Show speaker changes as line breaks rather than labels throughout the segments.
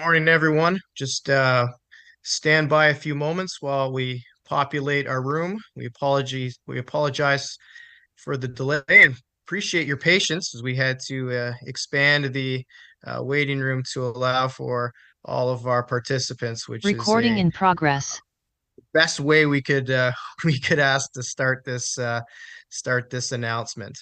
Morning, everyone. Just stand by a few moments while we populate our room. We apologize for the delay and appreciate your patience as we had to expand the waiting room to allow for all of our participants, which is
Recording
a
in progress.
best way we could we could ask to start this announcement.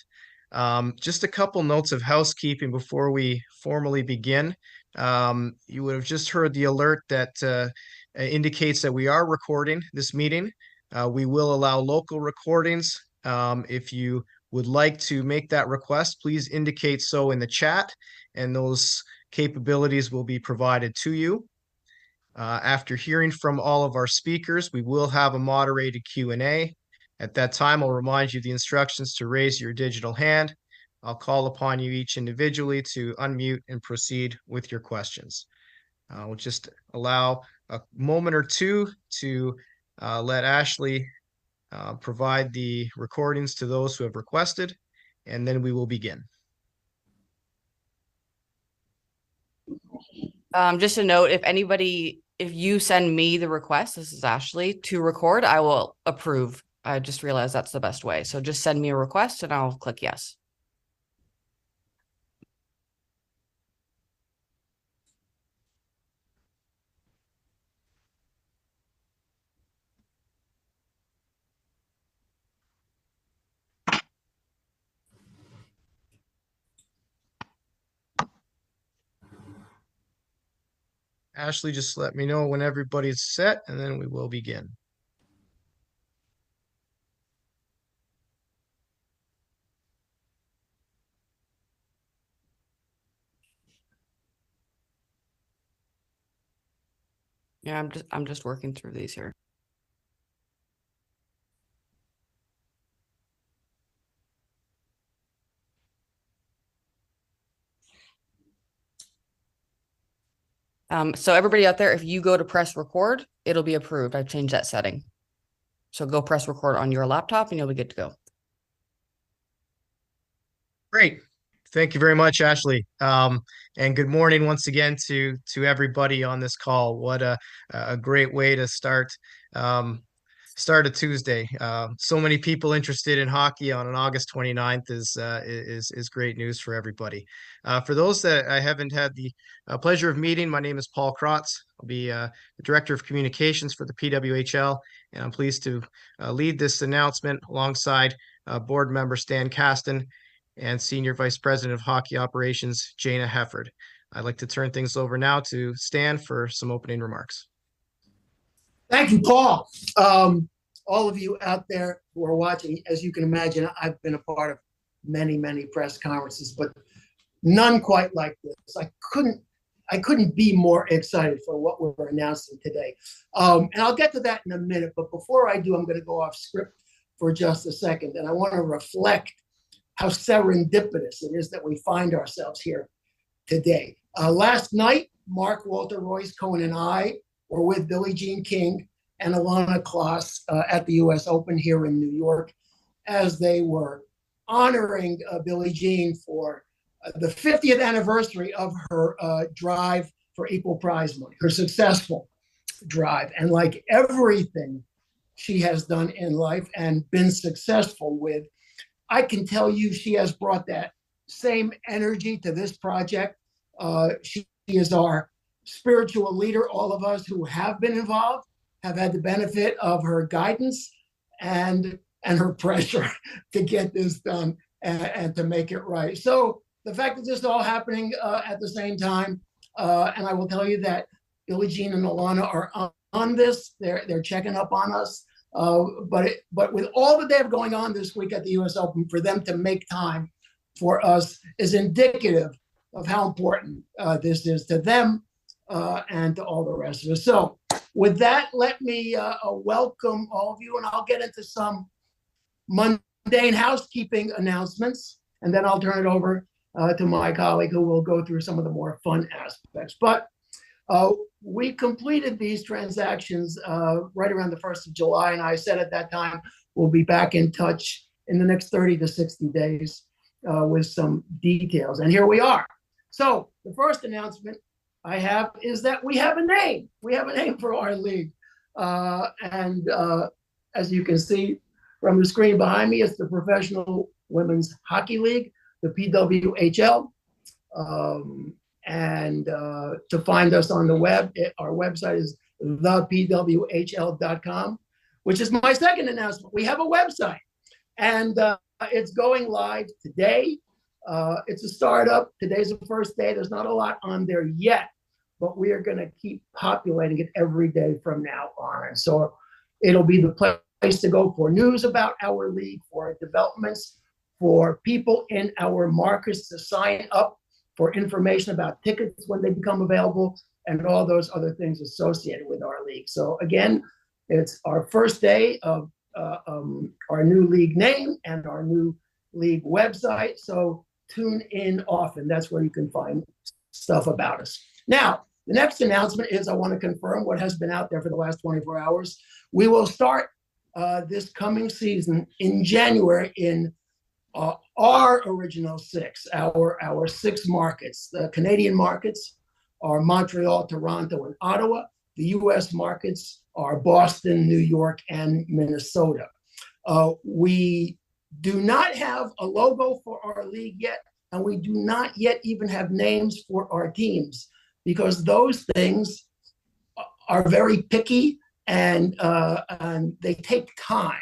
Just a couple notes of housekeeping before we formally begin. You would have just heard the alert that indicates that we are recording this meeting. We will allow local recordings. If you would like to make that request, please indicate so in the chat, and those capabilities will be provided to you. After hearing from all of our speakers, we will have a moderated Q&A. At that time, I'll remind you the instructions to raise your digital hand. I'll call upon you each individually to unmute and proceed with your questions. We'll just allow a moment or two to let Ashley provide the recordings to those who have requested, and then we will begin.
Just a note, if you send me the request, this is Ashley, to record, I will approve. I just realized that's the best way. So just send me a request and I'll click yes.
Ashley, just let me know when everybody's set, and then we will begin.
Yeah, I'm just working through these here. So everybody out there, if you go to press record, it'll be approved. I've changed that setting. So go press record on your laptop and you'll be good to go.
Great. Thank you very much, Ashley. And good morning once again to everybody on this call. What a great way to start a Tuesday. So many people interested in hockey on an August 29th is great news for everybody. For those that I haven't had the pleasure of meeting, my name is Paul Krotz. I'll be the Director of Communications for the PWHL, and I'm pleased to lead this announcement alongside board member Stan Kasten and Senior Vice President of Hockey Operations, Jana Hefford. I'd like to turn things over now to Stan for some opening remarks.
Thank you, Paul. All of you out there who are watching, as you can imagine, I've been a part of many, many press conferences, but none quite like this. I couldn't be more excited for what we're announcing today. And I'll get to that in a minute, but before I do, I'm going to go off script for just a second, and I want to reflect how serendipitous it is that we find ourselves here today. Last night, Mark, Walter, Royce, Cohen, and I were with Billie Jean King and Alana Kloss at the U.S. Open here in New York as they were honoring Billie Jean for the 50th anniversary of her drive for equal prize money, her successful drive. And like everything she has done in life and been successful with, I can tell you she has brought that same energy to this project. She is our spiritual leader. All of us who have been involved have had the benefit of her guidance and her pressure to get this done and to make it right. So the fact that this is all happening at the same time, and I will tell you that Billie Jean and Alana are on this. They're checking up on us. But with all that they have going on this week at the U.S. Open, for them to make time for us is indicative of how important this is to them and to all the rest of us. So with that, let me welcome all of you, and I'll get into some mundane housekeeping announcements, and then I'll turn it over to my colleague who will go through some of the more fun aspects. But we completed these transactions right around the 1st of July, and I said at that time, we'll be back in touch in the next 30 to 60 days with some details. And here we are. So the first announcement I have is that we have a name. We have a name for our league. And as you can see from the screen behind me, it's the Professional Women's Hockey League, the PWHL. And to find us on the web, our website is thepwhl.com, which is my second announcement. We have a website, and it's going live today. It's a startup. Today's the first day. There's not a lot on there yet, but we are going to keep populating it every day from now on. And so it'll be the place to go for news about our league, for developments, for people in our markets to sign up for information about tickets when they become available, and all those other things associated with our league. So again, it's our first day of our new league name and our new league website. So tune in often. That's where you can find stuff about us. Now, the next announcement is I want to confirm what has been out there for the last 24 hours. We will start this coming season in January in our original six, our six markets. The Canadian markets are Montreal, Toronto, and Ottawa. The US markets are Boston, New York, and Minnesota. We do not have a logo for our league yet, and we do not yet even have names for our teams, because those things are very picky and they take time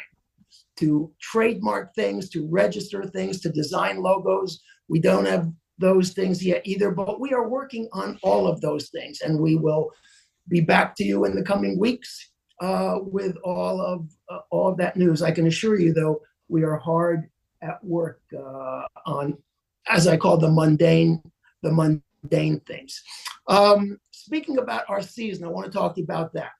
to trademark things, to register things, to design logos. We don't have those things yet either, but we are working on all of those things, and we will be back to you in the coming weeks with all of that news. I can assure you, though, we are hard at work on, as I call the mundane things. Speaking about our season, I want to talk to you about that.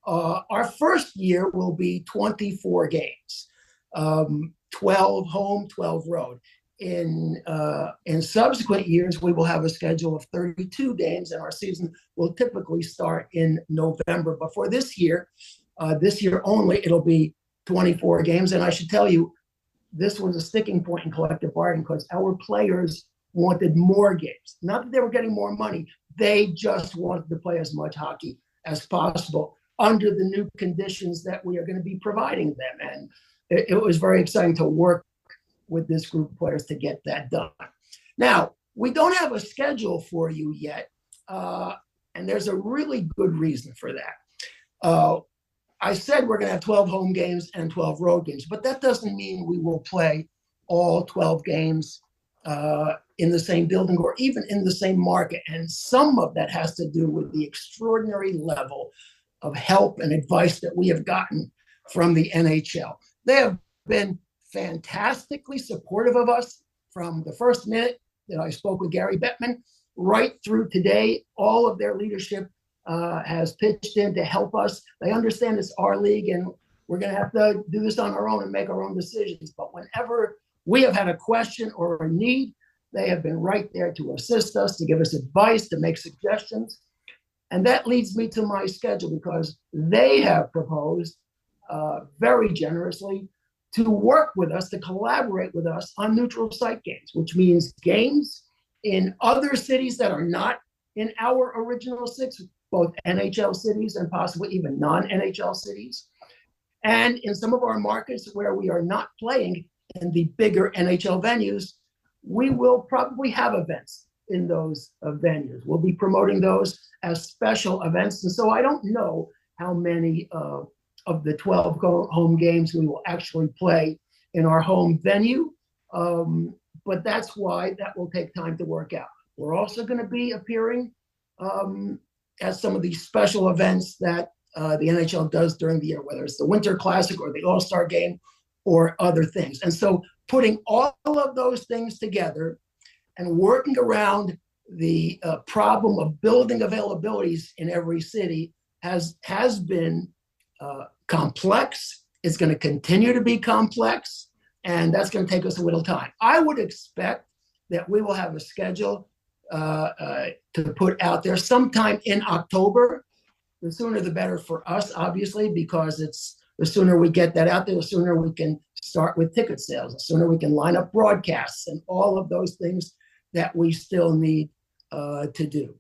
Our first year will be 24 games. 12 home, 12 road. In subsequent years, we will have a schedule of 32 games, and our season will typically start in November. But for this year only, it'll be 24 games. And I should tell you, this was a sticking point in collective bargaining because our players wanted more games. Not that they were getting more money. They just wanted to play as much hockey as possible under the new conditions that we are going to be providing them. And it was very exciting to work with this group of players to get that done. Now, we don't have a schedule for you yet, and there's a really good reason for that. I said we're going to have 12 home games and 12 road games, but that doesn't mean we will play all 12 games in the same building or even in the same market. And some of that has to do with the extraordinary level of help and advice that we have gotten from the NHL. They have been fantastically supportive of us from the first minute that I spoke with Gary Bettman right through today. All of their leadership has pitched in to help us. They understand it's our league and we're going to have to do this on our own and make our own decisions. But whenever we have had a question or a need, they have been right there to assist us, to give us advice, to make suggestions. And that leads me to my schedule, because they have proposed very generously to work with us, to collaborate with us on neutral site games, which means games in other cities that are not in our original six, both NHL cities and possibly even non-NHL cities. And in some of our markets where we are not playing in the bigger NHL venues, we will probably have events in those venues. We'll be promoting those as special events. And so I don't know how many of the 12 home games we will actually play in our home venue. But that's why that will take time to work out. We're also going to be appearing at some of these special events that the NHL does during the year, whether it's the Winter Classic or the All-Star Game or other things. And so putting all of those things together and working around the problem of building availabilities in every city has been complex. It's going to continue to be complex, and that's going to take us a little time. I would expect that we will have a schedule to put out there sometime in October. The sooner the better for us, obviously, because it's the sooner we get that out there, the sooner we can start with ticket sales, the sooner we can line up broadcasts and all of those things that we still need to do.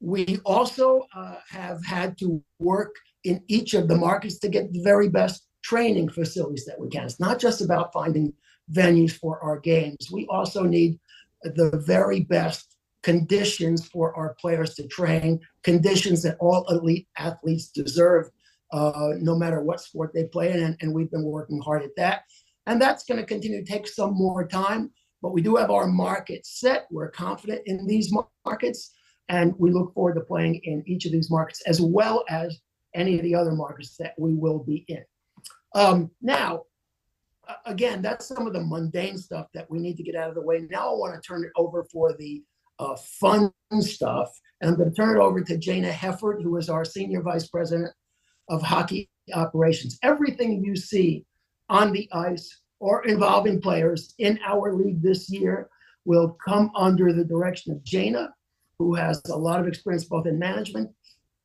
We also have had to work in each of the markets to get the very best training facilities that we can. It's not just about finding venues for our games. We also need the very best conditions for our players to train, conditions that all elite athletes deserve, no matter what sport they play in. And we've been working hard at that. And that's going to continue to take some more time, but we do have our market set. We're confident in these markets, and we look forward to playing in each of these markets as well as any of the other markets that we will be in. Now, again, that's some of the mundane stuff that we need to get out of the way. Now I want to turn it over for the fun stuff. And I'm going to turn it over to Jana Heffert, who is our Senior Vice President of Hockey Operations. Everything you see on the ice or involving players in our league this year will come under the direction of Jana, who has a lot of experience both in management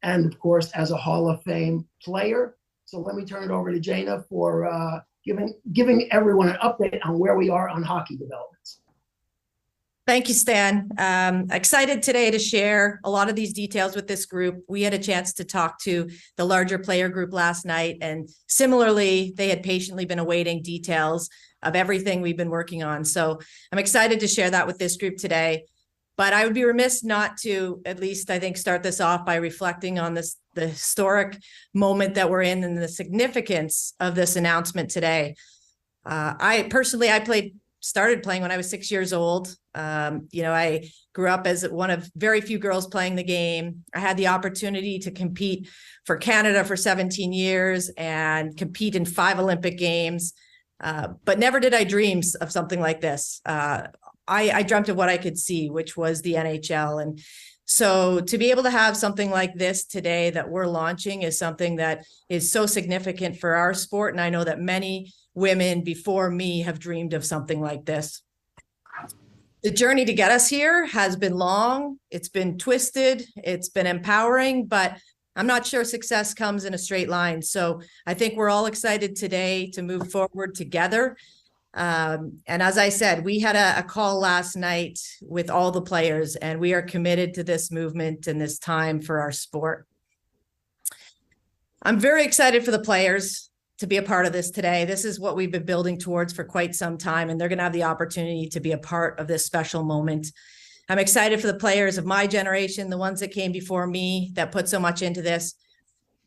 and, of course, as a Hall of Fame player. So let me turn it over to Jana for giving everyone an update on where we are on hockey developments.
Thank you, Stan. Excited today to share a lot of these details with this group. We had a chance to talk to the larger player group last night, and similarly, they had patiently been awaiting details of everything we've been working on. So I'm excited to share that with this group today. But I would be remiss not to, at least I think, start this off by reflecting on the historic moment that we're in and the significance of this announcement today. I started playing when I was 6 years old. I grew up as one of very few girls playing the game. I had the opportunity to compete for Canada for 17 years and compete in 5 Olympic Games. But never did I dream of something like this. I dreamt of what I could see, which was the NHL. And so to be able to have something like this today that we're launching is something that is so significant for our sport. And I know that many women before me have dreamed of something like this. The journey to get us here has been long. It's been twisted. It's been empowering, but I'm not sure success comes in a straight line. So I think we're all excited today to move forward together. And as I said, we had a call last night with all the players, and we are committed to this movement and this time for our sport. I'm very excited for the players to be a part of this today. This is what we've been building towards for quite some time, and they're going to have the opportunity to be a part of this special moment. I'm excited for the players of my generation, the ones that came before me that put so much into this.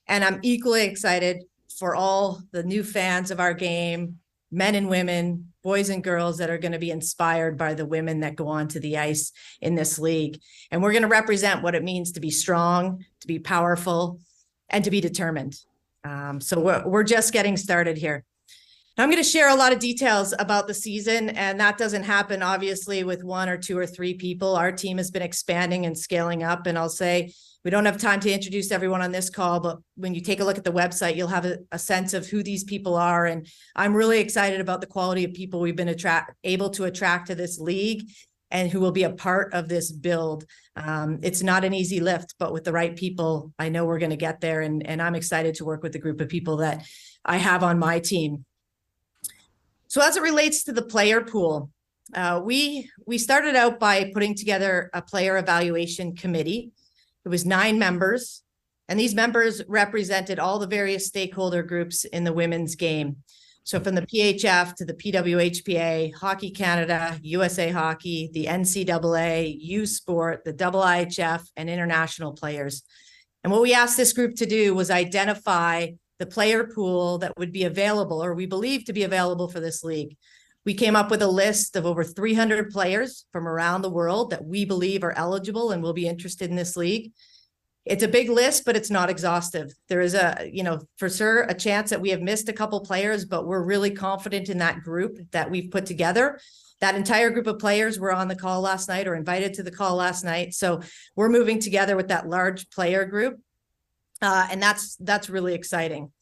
And I'm equally excited for all the new fans of our game, men and women, boys and girls that are going to be inspired by the women that go onto the ice in this league. And we're going to represent what it means to be strong, to be powerful, and to be determined. So we're just getting started here. Now I'm going to share a lot of details about the season, and that doesn't happen obviously with 1 or 2 or 3 people. Our team has been expanding and scaling up, and I'll say we don't have time to introduce everyone on this call, but when you take a look at the website, you'll have a sense of who these people are. And I'm really excited about the quality of people we've been able to attract to this league and who will be a part of this build. It's not an easy lift, but with the right people, I know we're going to get there. And I'm excited to work with the group of people that I have on my team. So as it relates to the player pool, we started out by putting together a player evaluation committee. It was 9 members, and these members represented all the various stakeholder groups in the women's game. So from the PHF to the PWHPA, Hockey Canada, USA Hockey, the NCAA, U Sport, the IIHF, and international players. And what we asked this group to do was identify the player pool that would be available, or we believe to be available for this league. We came up with a list of over 300 players from around the world that we believe are eligible and will be interested in this league. It's a big list, but it's not exhaustive. There is for sure a chance that we have missed a couple players, but we're really confident in that group that we've put together. That entire group of players were on the call last night or invited to the call last night. So we're moving together with that large player group. And that's really exciting.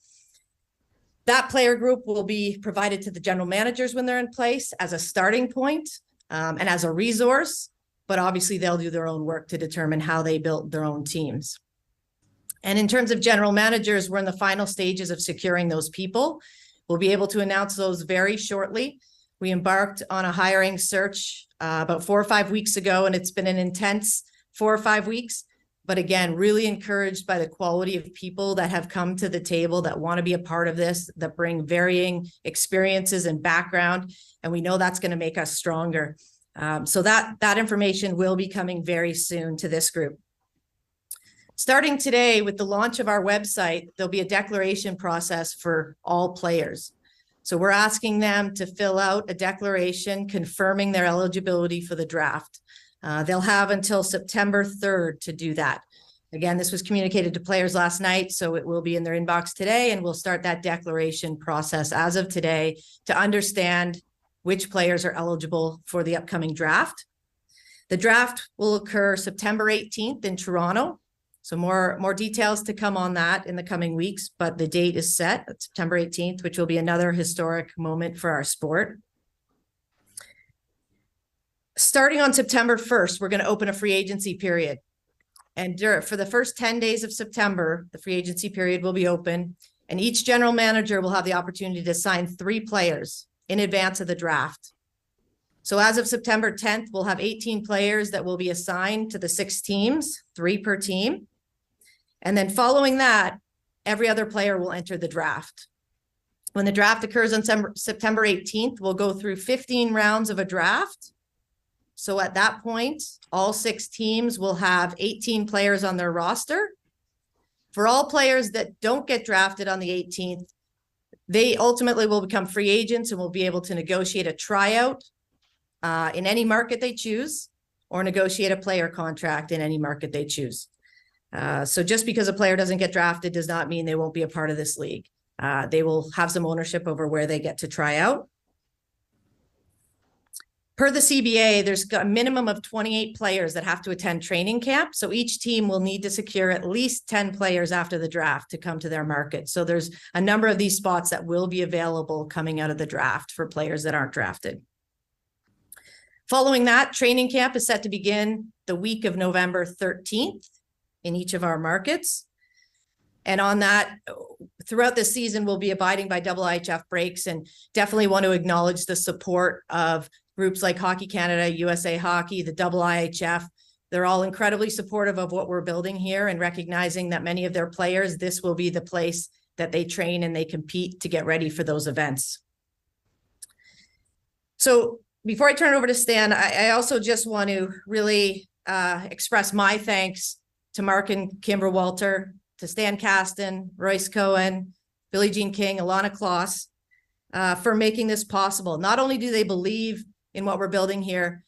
That player group will be provided to the general managers when they're in place as a starting point and as a resource, but obviously they'll do their own work to determine how they built their own teams. And in terms of general managers, we're in the final stages of securing those people. We'll be able to announce those very shortly. We embarked on a hiring search about 4 or 5 weeks ago, and it's been an intense 4 or 5 weeks. But again, really encouraged by the quality of people that have come to the table that want to be a part of this, that bring varying experiences and background. And we know that's going to make us stronger. So that information will be coming very soon to this group. Starting today with the launch of our website, there'll be a declaration process for all players. So we're asking them to fill out a declaration confirming their eligibility for the draft. They'll have until September 3rd to do that. Again, this was communicated to players last night, so it will be in their inbox today, and we'll start that declaration process as of today to understand which players are eligible for the upcoming draft. The draft will occur September 18th in Toronto. So more details to come on that in the coming weeks, but the date is set at September 18th, which will be another historic moment for our sport. Starting on September 1st, we're going to open a free agency period. And for the first 10 days of September, the free agency period will be open, and each general manager will have the opportunity to sign 3 players in advance of the draft. So as of September 10th, we'll have 18 players that will be assigned to the 6 teams, 3 per team. And then following that, every other player will enter the draft. When the draft occurs on September 18th, we'll go through 15 rounds of a draft. So at that point, all 6 teams will have 18 players on their roster. For all players that don't get drafted on the 18th, they ultimately will become free agents and will be able to negotiate a tryout in any market they choose, or negotiate a player contract in any market they choose. So just because a player doesn't get drafted does not mean they won't be a part of this league. They will have some ownership over where they get to try out. Per the CBA, there's a minimum of 28 players that have to attend training camp. So each team will need to secure at least 10 players after the draft to come to their market. So there's a number of these spots that will be available coming out of the draft for players that aren't drafted. Following that, training camp is set to begin the week of November 13th in each of our markets. And on that, throughout this season, we'll be abiding by IIHF breaks, and definitely want to acknowledge the support of groups like Hockey Canada, USA Hockey, the IIHF. They're all incredibly supportive of what we're building here, and recognizing that many of their players, this will be the place that they train and they compete to get ready for those events. So before I turn it over to Stan, I also just want to really express my thanks to Mark and Kimber Walter, to Stan Kasten, Royce Cohen, Billie Jean King, Alana Kloss, for making this possible. Not only do they believe in what we're building here,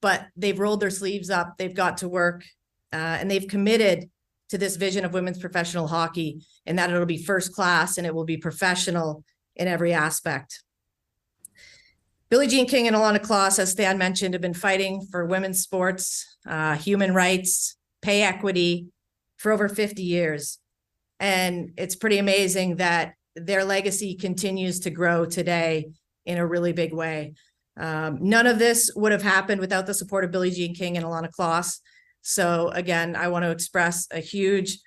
but they've rolled their sleeves up, they've got to work, and they've committed to this vision of women's professional hockey, and that it'll be first class and it will be professional in every aspect. Billie Jean King and Alana Kloss, as Stan mentioned, have been fighting for women's sports, human rights, pay equity for over 50 years. And it's pretty amazing that their legacy continues to grow today in a really big way. None of this would have happened without the support of Billie Jean King and Alana Kloss. So again, I want to express a huge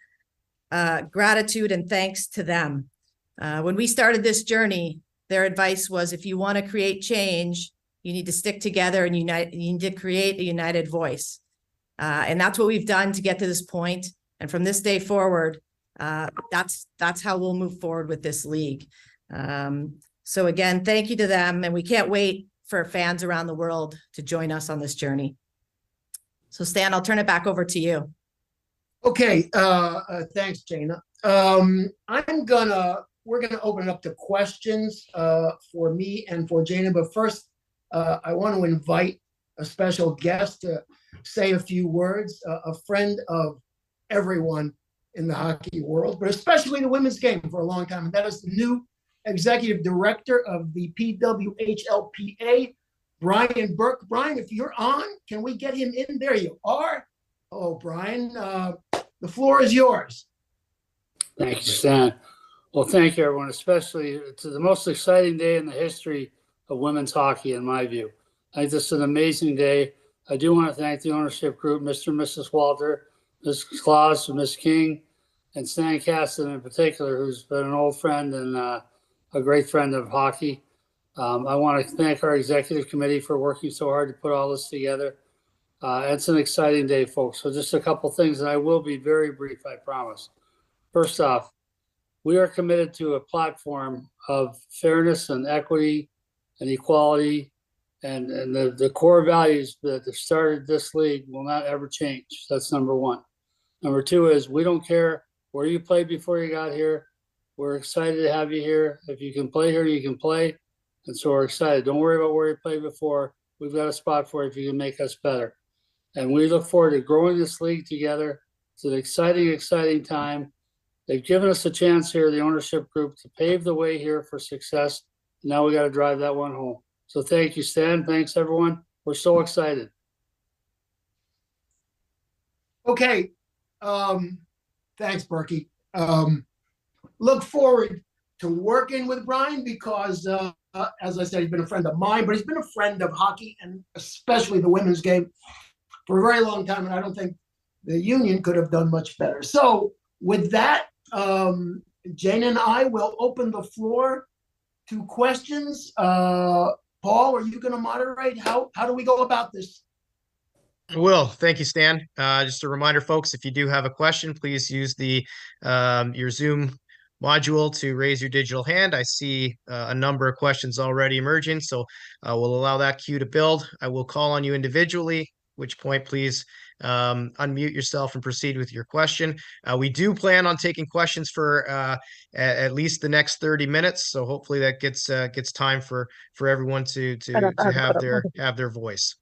gratitude and thanks to them. When we started this journey, their advice was, if you want to create change, you need to stick together and unite. You need to create a united voice. And that's what we've done to get to this point. And from this day forward, that's how we'll move forward with this league. So again, thank you to them. And we can't wait for fans around the world to join us on this journey. So Stan, I'll turn it back over to you.
Okay, thanks, Jana. We're gonna open it up to questions for me and for Jana, but first, I want to invite a special guest to say a few words, a friend of everyone in the hockey world, but especially the women's game for a long time. And that is the new executive director of the PWHLPA, Brian Burke. Brian, if you're on, can we get him in? There you are. Oh, Brian, the floor is yours.
Thank you, Stan. Well, thank you, everyone, especially it's the most exciting day in the history of women's hockey, in my view. I think this is an amazing day. I do want to thank the ownership group, Mr. and Mrs. Walter, Ms. Claus, Ms. King, and Stan Kasten in particular, who's been an old friend and a great friend of hockey. I want to thank our executive committee for working so hard to put all this together. It's an exciting day, folks. So just a couple things, and I will be very brief, I promise. First off, we are committed to a platform of fairness and equity and equality, and the core values that have started this league will not ever change. That's number one. Number two is we don't care where you played before you got here. We're excited to have you here. If you can play here, you can play. And so we're excited. Don't worry about where you played before. We've got a spot for you if you can make us better. And we look forward to growing this league together. It's an exciting, exciting time. They've given us a chance here, the ownership group, to pave the way here for success. Now we got to drive that one home. So thank you, Stan. Thanks, everyone. We're so excited.
Okay. Thanks, Berkey. Look forward to working with Brian because, as I said, he's been a friend of mine, but he's been a friend of hockey and especially the women's game for a very long time. And I don't think the union could have done much better. So with that, Jane and I will open the floor to questions. Paul, are you going to moderate? How do we go about this?
I will. Thank you, Stan. Just a reminder, folks, if you do have a question, please use the your Zoom module to raise your digital hand. I see a number of questions already emerging, so we'll allow that queue to build. I will call on you individually, at which point please unmute yourself and proceed with your question. We do plan on taking questions for at least the next 30 minutes, so hopefully that gets time for everyone to have their voice.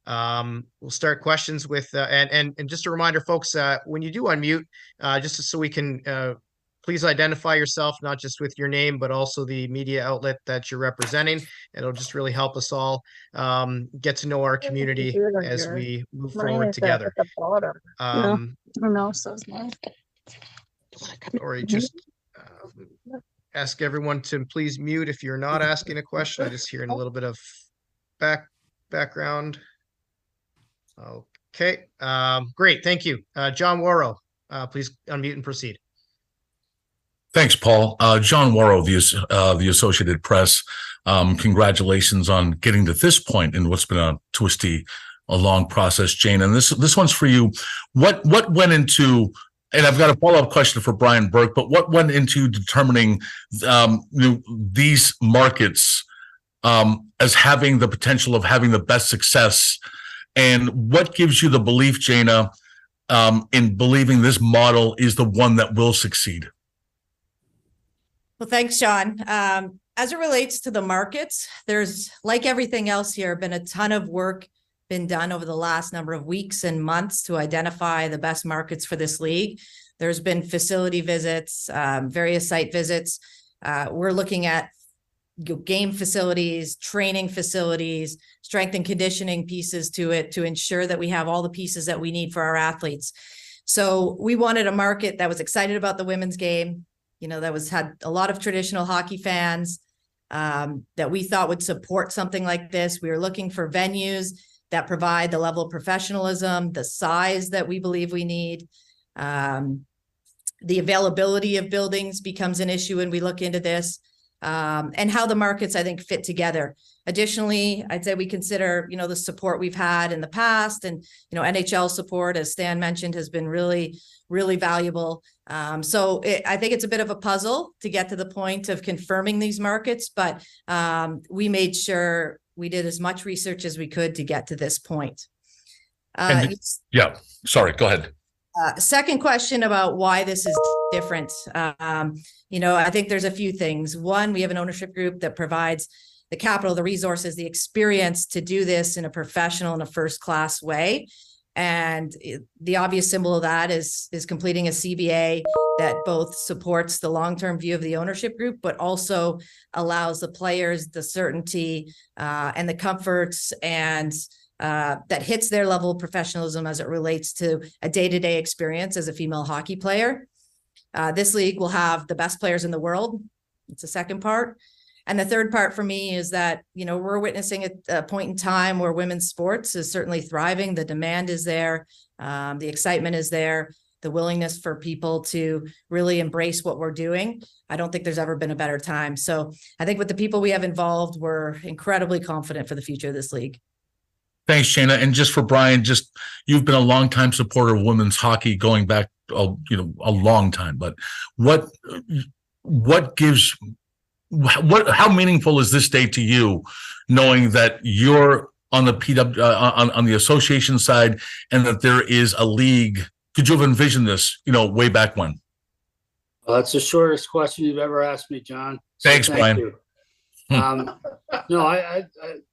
We'll start questions with and just a reminder, folks, when you do unmute, just so we can please identify yourself, not just with your name, but also the media outlet that you're representing. It'll just really help us all get to know our community as we move forward together. Or just ask everyone to please mute if you're not asking a question. I'm just hearing a little bit of background. Okay, great, thank you. John Worrow, please unmute and proceed.
Thanks, Paul. John Worrow, the Associated Press. Congratulations on getting to this point in what's been a long process, Jane. And this one's for you. What went into, and I've got a follow-up question for Brian Burke, but what went into determining these markets as having the potential of having the best success? And what gives you the belief, Jana, in believing this model is the one that will succeed?
Well, thanks, Sean. As it relates to the markets, there's, like everything else here, been a ton of work been done over the last number of weeks and months to identify the best markets for this league. There's been facility visits, various site visits. We're looking at game facilities, training facilities, strength and conditioning pieces to it to ensure that we have all the pieces that we need for our athletes. So we wanted a market that was excited about the women's game, that had a lot of traditional hockey fans, that we thought would support something like this. We were looking for venues that provide the level of professionalism, the size that we believe we need. The availability of buildings becomes an issue when we look into this, and how the markets, I think, fit together. Additionally, I'd say we consider, the support we've had in the past, and, NHL support, as Stan mentioned, has been really, really valuable. So I think it's a bit of a puzzle to get to the point of confirming these markets, but we made sure we did as much research as we could to get to this point.
Yeah, sorry, go ahead.
Second question about why this is different. I think there's a few things. One, we have an ownership group that provides the capital, the resources, the experience to do this in a professional and a first-class way. And the obvious symbol of that is completing a CBA that both supports the long-term view of the ownership group, but also allows the players the certainty and the comforts and that hits their level of professionalism as it relates to a day-to-day experience as a female hockey player. This league will have the best players in the world. It's the second part. And the third part for me is that, we're witnessing a point in time where women's sports is certainly thriving. The demand is there. The excitement is there. The willingness for people to really embrace what we're doing. I don't think there's ever been a better time. So I think with the people we have involved, we're incredibly confident for the future of this league.
Thanks, Jana. And just for Brian, just you've been a longtime supporter of women's hockey going back, a long time. But what gives how meaningful is this day to you, knowing that you're on the PW on the association side, and that there is a league? Could you have envisioned this, way back when?
Well, that's the shortest question you've ever asked me, John. So
Thanks, Brian.
you. No, I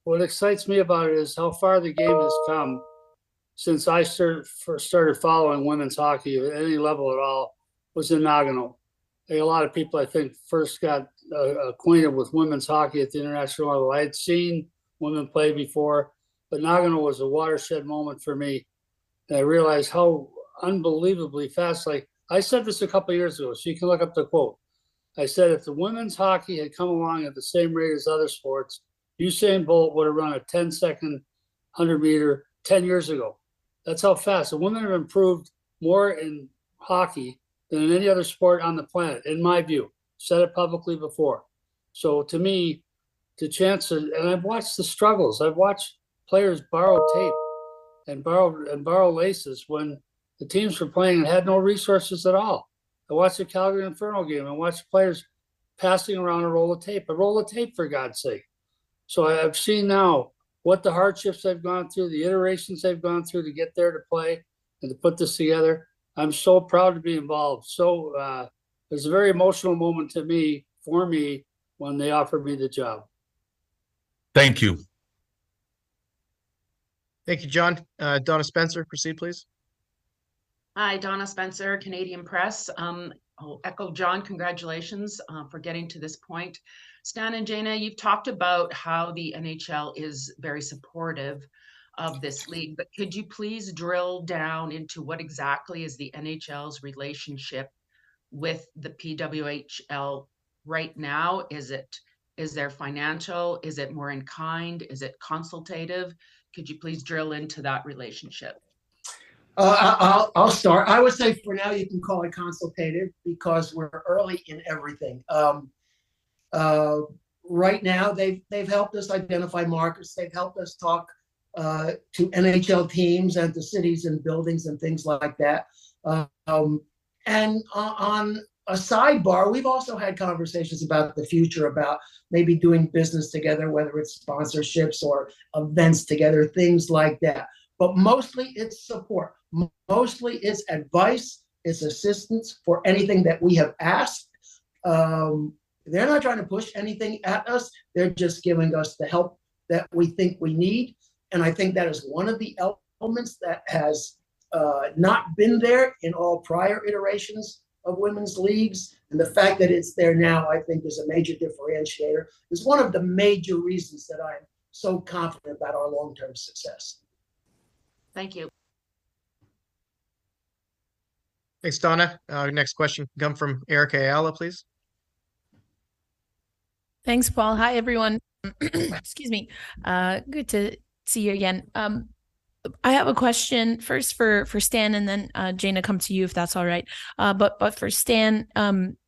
what excites me about it is how far the game has come since I started following women's hockey at any level at all. Was in Nagano. A lot of people, I think, first got acquainted with women's hockey at the international level. I had seen women play before, but Nagano was a watershed moment for me. And I realized how unbelievably fast. Like I said this a couple of years ago, so you can look up the quote. I said, if the women's hockey had come along at the same rate as other sports, Usain Bolt would have run a 10-second 100-meter 10 years ago. That's how fast. The women have improved more in hockey than in any other sport on the planet, in my view. Said it publicly before. So to me, the chance, and I've watched the struggles. I've watched players borrow tape and borrow laces when the teams were playing and had no resources at all. I watched the Calgary Inferno game and watched players passing around a roll of tape, for God's sake. So I've seen now what the hardships they've gone through, the iterations they've gone through to get there to play and to put this together. I'm so proud to be involved. So it was a very emotional moment for me, when they offered me the job.
Thank you.
Thank you, John. Donna Spencer, proceed, please.
Hi, Donna Spencer, Canadian Press. I'll echo John, congratulations for getting to this point. Stan and Jana, you've talked about how the NHL is very supportive of this league, but could you please drill down into what exactly is the NHL's relationship with the PWHL right now? Is there financial? Is it more in kind? Is it consultative? Could you please drill into that relationship?
I'll start. I would say for now you can call it consultative because we're early in everything. Right now they've helped us identify markets. They've helped us talk to NHL teams and to cities and buildings and things like that. And on a sidebar, we've also had conversations about the future, about maybe doing business together, whether it's sponsorships or events together, things like that. But mostly it's support. Mostly it's advice, it's assistance for anything that we have asked. They're not trying to push anything at us. They're just giving us the help that we think we need. And I think that is one of the elements that has not been there in all prior iterations of women's leagues. And the fact that it's there now, I think, is a major differentiator. Is one of the major reasons that I'm so confident about our long-term success.
Thank you.
Thanks, Donna. Next question can come from Erica Ayala, please.
Thanks, Paul. Hi, everyone. Excuse me. Good to see you again. I have a question first for Stan, and then Jana, come to you if that's all right. But for Stan,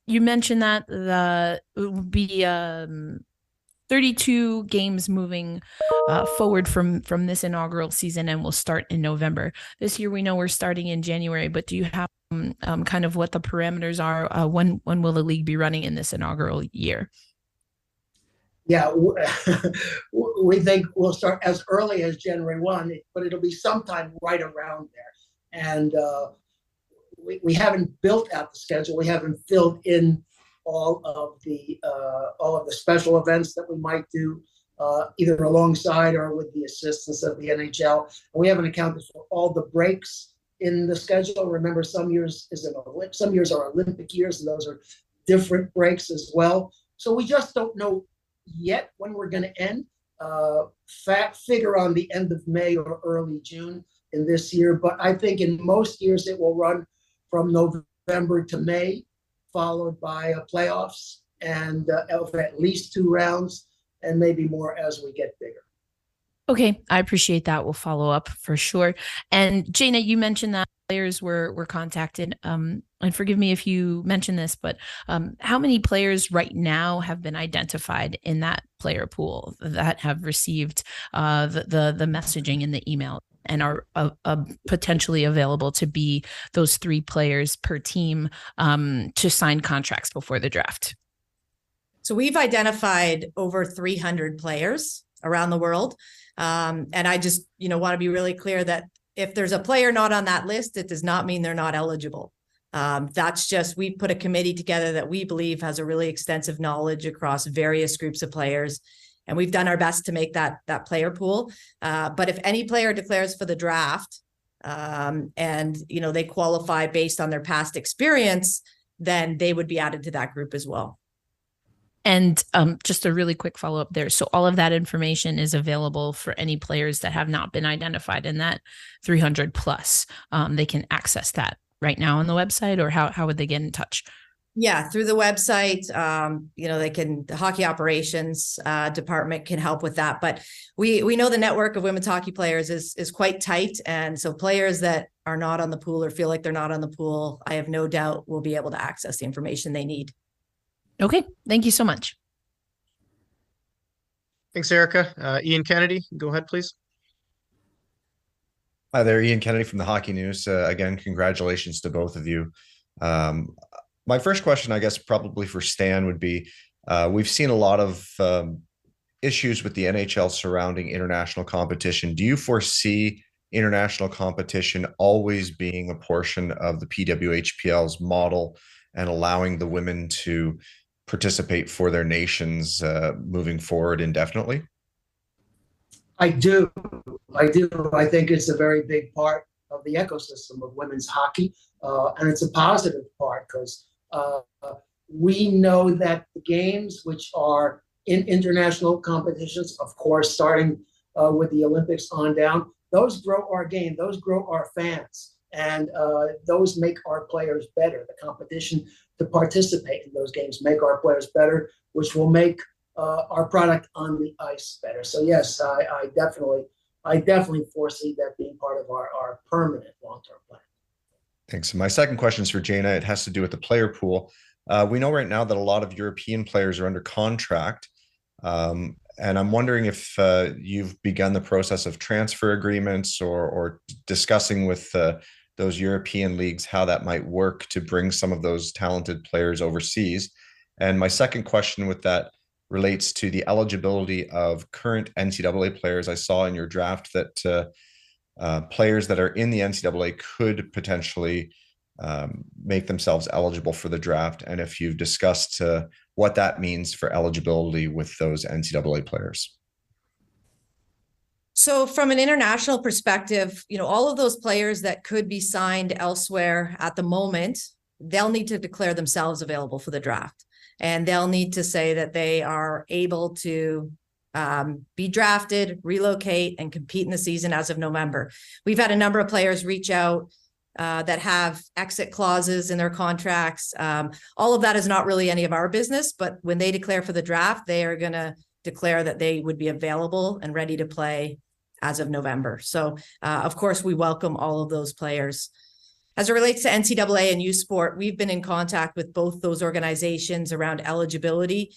you mentioned that it would be 32 games moving forward from this inaugural season, and will start in November. This year, we know we're starting in January, but do you have kind of what the parameters are? When will the league be running in this inaugural year?
Yeah, we think we'll start as early as January 1, but it'll be sometime right around there. And we haven't built out the schedule. We haven't filled in all of the special events that we might do, either alongside or with the assistance of the NHL. And we haven't accounted for all the breaks in the schedule. Remember, some years are Olympic years, and those are different breaks as well. So we just don't know yet when we're going to end. Figure on the end of May or early June in this year. But I think in most years it will run from November to May, followed by playoffs and of at least 2 rounds, and maybe more as we get bigger.
Okay, I appreciate that. We'll follow up for sure. And Jana, you mentioned that players were contacted. And forgive me if you mentioned this, but how many players right now have been identified in that player pool that have received the messaging in the email and are potentially available to be those 3 players per team to sign contracts before the draft?
So we've identified over 300 players around the world. And I just, want to be really clear that if there's a player not on that list, it does not mean they're not eligible. That's just, we put a committee together that we believe has a really extensive knowledge across various groups of players. And we've done our best to make that player pool. But if any player declares for the draft and, they qualify based on their past experience, then they would be added to that group as well.
And just a really quick follow up there. So all of that information is available for any players that have not been identified in that 300 plus. They can access that right now on the website, or how would they get in touch?
Yeah, through the website. The hockey operations department can help with that. But we know the network of women's hockey players is quite tight. And so players that are not on the pool or feel like they're not on the pool, I have no doubt will be able to access the information they need.
Okay, thank you so much.
Thanks, Erica. Ian Kennedy, go ahead, please.
Hi there, Ian Kennedy from the Hockey News. Again, congratulations to both of you. My first question, I guess, probably for Stan would be, we've seen a lot of issues with the NHL surrounding international competition. Do you foresee international competition always being a portion of the PWHPL's model and allowing the women to participate for their nations moving forward indefinitely?
I do. I think it's a very big part of the ecosystem of women's hockey. And it's a positive part because we know that the games, which are in international competitions, of course, starting with the Olympics on down, those grow our game, those grow our fans, and those make our players better. The competition to participate in those games make our players better, which will make our product on the ice better. So yes, I definitely foresee that being part of our permanent long-term plan.
Thanks. My second question is for Jana. It has to do with the player pool. We know right now that a lot of European players are under contract. And I'm wondering if you've begun the process of transfer agreements or discussing with those European leagues how that might work to bring some of those talented players overseas. And my second question with that relates to the eligibility of current NCAA players. I saw in your draft that players that are in the NCAA could potentially make themselves eligible for the draft, and if you've discussed what that means for eligibility with those NCAA players.
So from an international perspective, all of those players that could be signed elsewhere at the moment, they'll need to declare themselves available for the draft. And they'll need to say that they are able to be drafted, relocate, and compete in the season as of November. We've had a number of players reach out that have exit clauses in their contracts. All of that is not really any of our business, but when they declare for the draft, they are going to declare that they would be available and ready to play as of November. So, of course, we welcome all of those players. As it relates to NCAA and U Sport, we've been in contact with both those organizations around eligibility.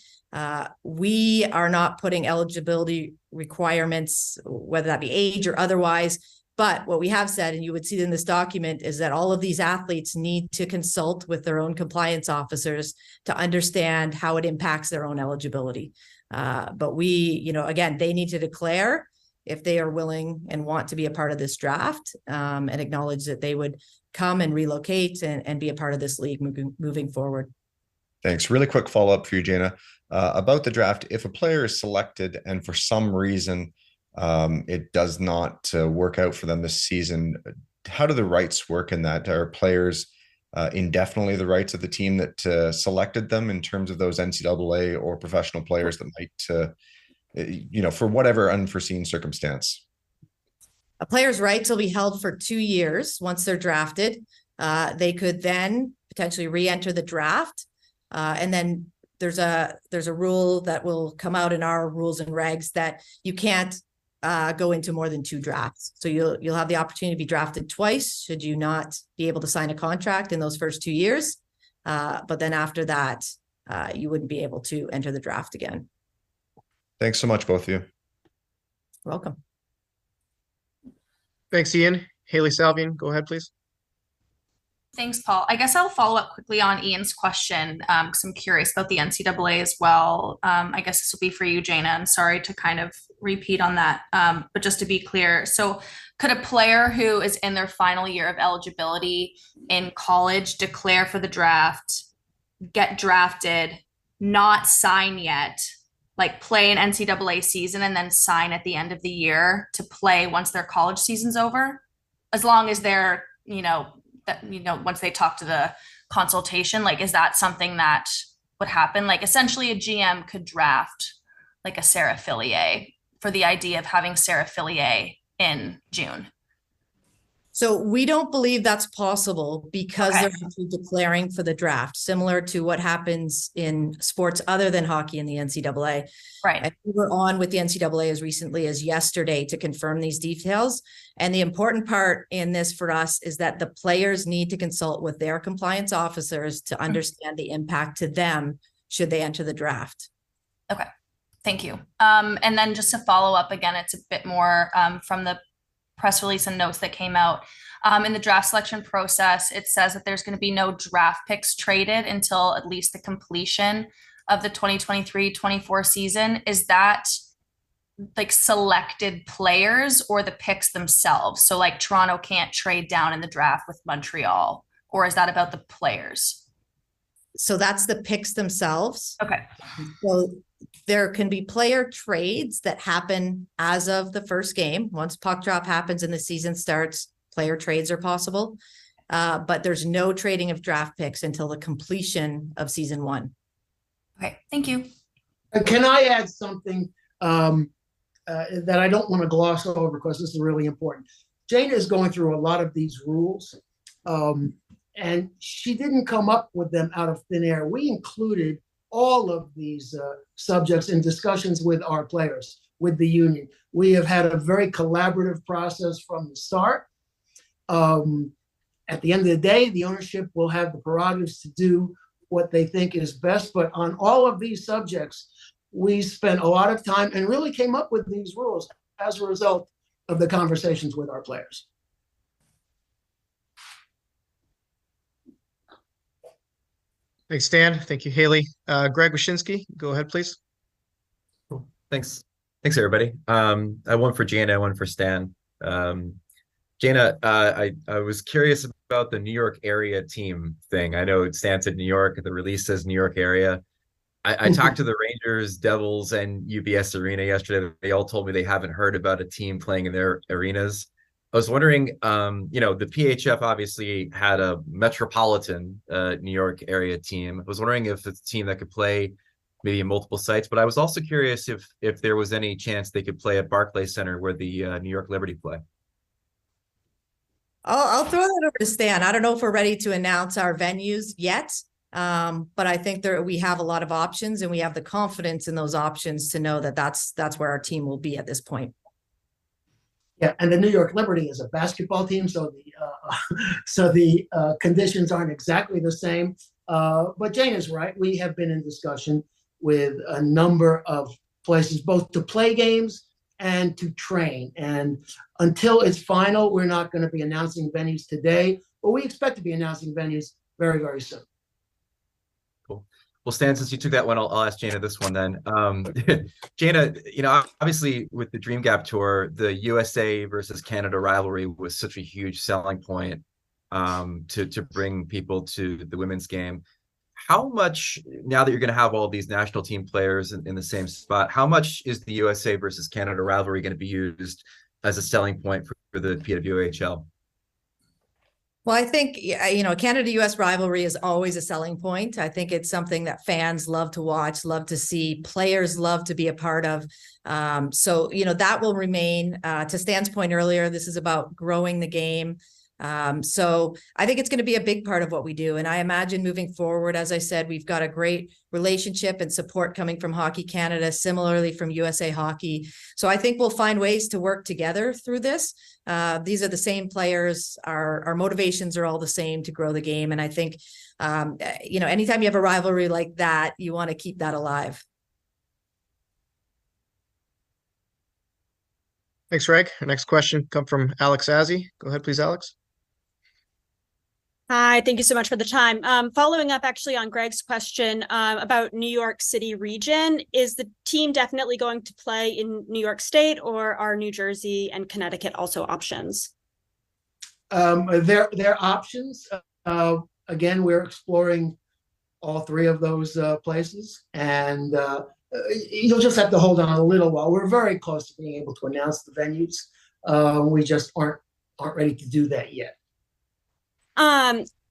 We are not putting eligibility requirements, whether that be age or otherwise. But what we have said, and you would see in this document, is that all of these athletes need to consult with their own compliance officers to understand how it impacts their own eligibility. But we, again, they need to declare if they are willing and want to be a part of this draft, and acknowledge that they would come and relocate and be a part of this league moving forward.
Thanks. Really quick follow-up for you, Jana. About the draft, if a player is selected and for some reason it does not work out for them this season, how do the rights work in that? Are players indefinitely the rights of the team that selected them in terms of those NCAA or professional players that might, for whatever unforeseen circumstance?
A player's rights will be held for 2 years once they're drafted. They could then potentially re-enter the draft. And then there's a rule that will come out in our rules and regs that you can't go into more than 2 drafts. So you'll have the opportunity to be drafted twice should you not be able to sign a contract in those first 2 years. But then after that, you wouldn't be able to enter the draft again.
Thanks so much, both of you.
Welcome.
Thanks, Ian. Haley Salvian, go ahead, please.
Thanks, Paul. I guess I'll follow up quickly on Ian's question because I'm curious about the NCAA as well. I guess this will be for you, Jana. I'm sorry to kind of repeat on that, but just to be clear. So could a player who is in their final year of eligibility in college declare for the draft, get drafted, not sign yet, like play an NCAA season and then sign at the end of the year to play once their college season's over? As long as they're, once they talk to the consultation, like, is that something that would happen? Like, essentially a GM could draft like a Sarah Fillier for the idea of having Sarah Fillier in June.
So we don't believe that's possible because
Okay.
they're actually declaring for the draft, similar to what happens in sports other than hockey in the NCAA.
Right.
And we were on with the NCAA as recently as yesterday to confirm these details. And the important part in this for us is that the players need to consult with their compliance officers to understand the impact to them should they enter the draft.
Okay. Thank you. And then just to follow up again, it's a bit more from the press release and notes that came out. In the draft selection process, it says that there's going to be no draft picks traded until at least the completion of the 2023-24 season. Is that like selected players or the picks themselves? So like Toronto can't trade down in the draft with Montreal, or is that about the players?
So that's the picks themselves.
Okay.
So there can be player trades that happen as of the first game. Once puck drop happens and the season starts, player trades are possible. But there's no trading of draft picks until the completion of season 1.
Okay. Thank you.
Can I add something that I don't want to gloss over because this is really important? Jana is going through a lot of these rules, and she didn't come up with them out of thin air. We included all of these subjects in discussions with our players, with the union. We have had a very collaborative process from the start. At the end of the day, the ownership will have the prerogatives to do what they think is best. But on all of these subjects, we spent a lot of time and really came up with these rules as a result of the conversations with our players.
Thanks, Stan. Thank you, Haley. Greg Wyshynski, go ahead, please.
Cool. Thanks, everybody. I have one for Jana, one for Stan. Jana, I was curious about the New York area team thing. I know Stan said New York, the release says New York area. I talked to the Rangers, Devils, and UBS Arena yesterday. They all told me they haven't heard about a team playing in their arenas. I was wondering, the PHF obviously had a metropolitan New York area team. I was wondering if it's a team that could play maybe in multiple sites, but I was also curious if there was any chance they could play at Barclays Center where the New York Liberty play.
I'll throw that over to Stan. I don't know if we're ready to announce our venues yet, but I think we have a lot of options, and we have the confidence in those options to know that that's where our team will be at this point.
Yeah, and the New York Liberty is a basketball team, so the conditions aren't exactly the same. But Jane is right. We have been in discussion with a number of places, both to play games and to train. And until it's final, we're not going to be announcing venues today, but we expect to be announcing venues very, very soon.
Cool. Well, Stan, since you took that one, I'll ask Jana this one then. Jana, obviously with the Dream Gap Tour, the USA versus Canada rivalry was such a huge selling point to bring people to the women's game. How much, now that you're going to have all these national team players in the same spot, how much is the USA versus Canada rivalry going to be used as a selling point for the PWHL?
Well, I think, Canada-US rivalry is always a selling point. I think it's something that fans love to watch, love to see, players love to be a part of. So that will remain. To Stan's point earlier, this is about growing the game. So I think it's going to be a big part of what we do. And I imagine moving forward, as I said, we've got a great relationship and support coming from Hockey Canada, similarly from USA Hockey. So I think we'll find ways to work together through this. These are the same players. Our motivations are all the same to grow the game. And I think, anytime you have a rivalry like that, you want to keep that alive.
Thanks, Greg. Our next question come from Alex Azzi. Go ahead, please, Alex.
Hi, thank you so much for the time. Following up actually on Greg's question about New York City region, is the team definitely going to play in New York State, or are New Jersey and Connecticut also options?
They're options. Again, we're exploring all three of those places, and you'll just have to hold on a little while. We're very close to being able to announce the venues. We just aren't ready to do that yet.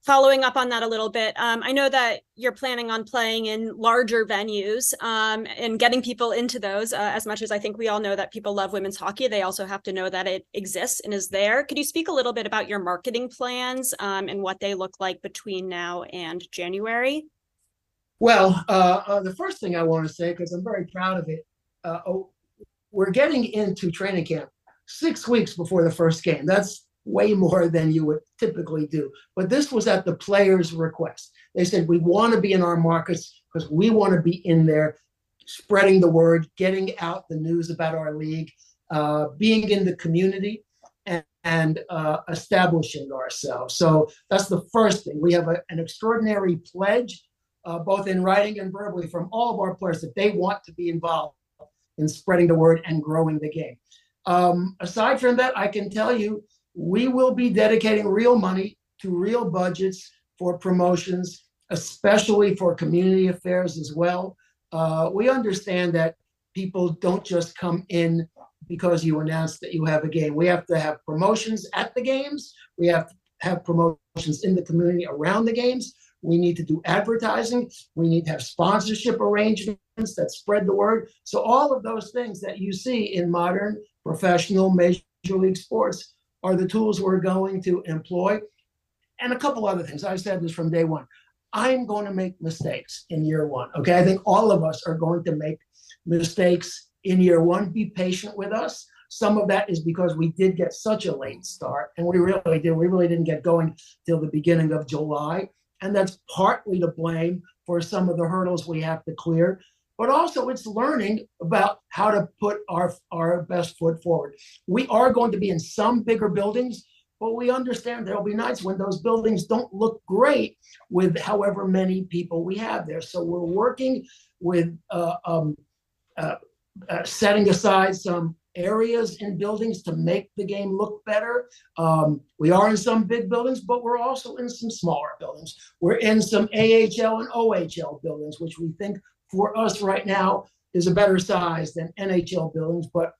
Following up on that a little bit, I know that you're planning on playing in larger venues and getting people into those. As much as I think we all know that people love women's hockey, they also have to know that it exists and is there. Could you speak a little bit about your marketing plans and what they look like between now and January?
Well, the first thing I want to say, because I'm very proud of it, we're getting into training camp 6 weeks before the first game. That's way more than you would typically do. But this was at the players' request. They said, we want to be in our markets because we want to be in there, spreading the word, getting out the news about our league, being in the community, and establishing ourselves. So that's the first thing. We have an extraordinary pledge, both in writing and verbally, from all of our players that they want to be involved in spreading the word and growing the game. Aside from that, I can tell you, we will be dedicating real money to real budgets for promotions, especially for community affairs as well. We understand that people don't just come in because you announce that you have a game. We have to have promotions at the games. We have to have promotions in the community around the games. We need to do advertising. We need to have sponsorship arrangements that spread the word. So all of those things that you see in modern professional Major League sports are the tools we're going to employ. And a couple other things. I've said this from day one. I'm going to make mistakes in year one. Okay. I think all of us are going to make mistakes in year one. Be patient with us. Some of that is because we did get such a late start, and we really did. We really didn't get going till the beginning of July. And that's partly to blame for some of the hurdles we have to clear. But also it's learning about how to put our best foot forward. We are going to be in some bigger buildings, but we understand there'll be nights when those buildings don't look great with however many people we have there. So we're working with setting aside some areas in buildings to make the game look better. We are in some big buildings, but we're also in some smaller buildings. We're in some AHL and OHL buildings, which we think for us right now is a better size than NHL buildings. But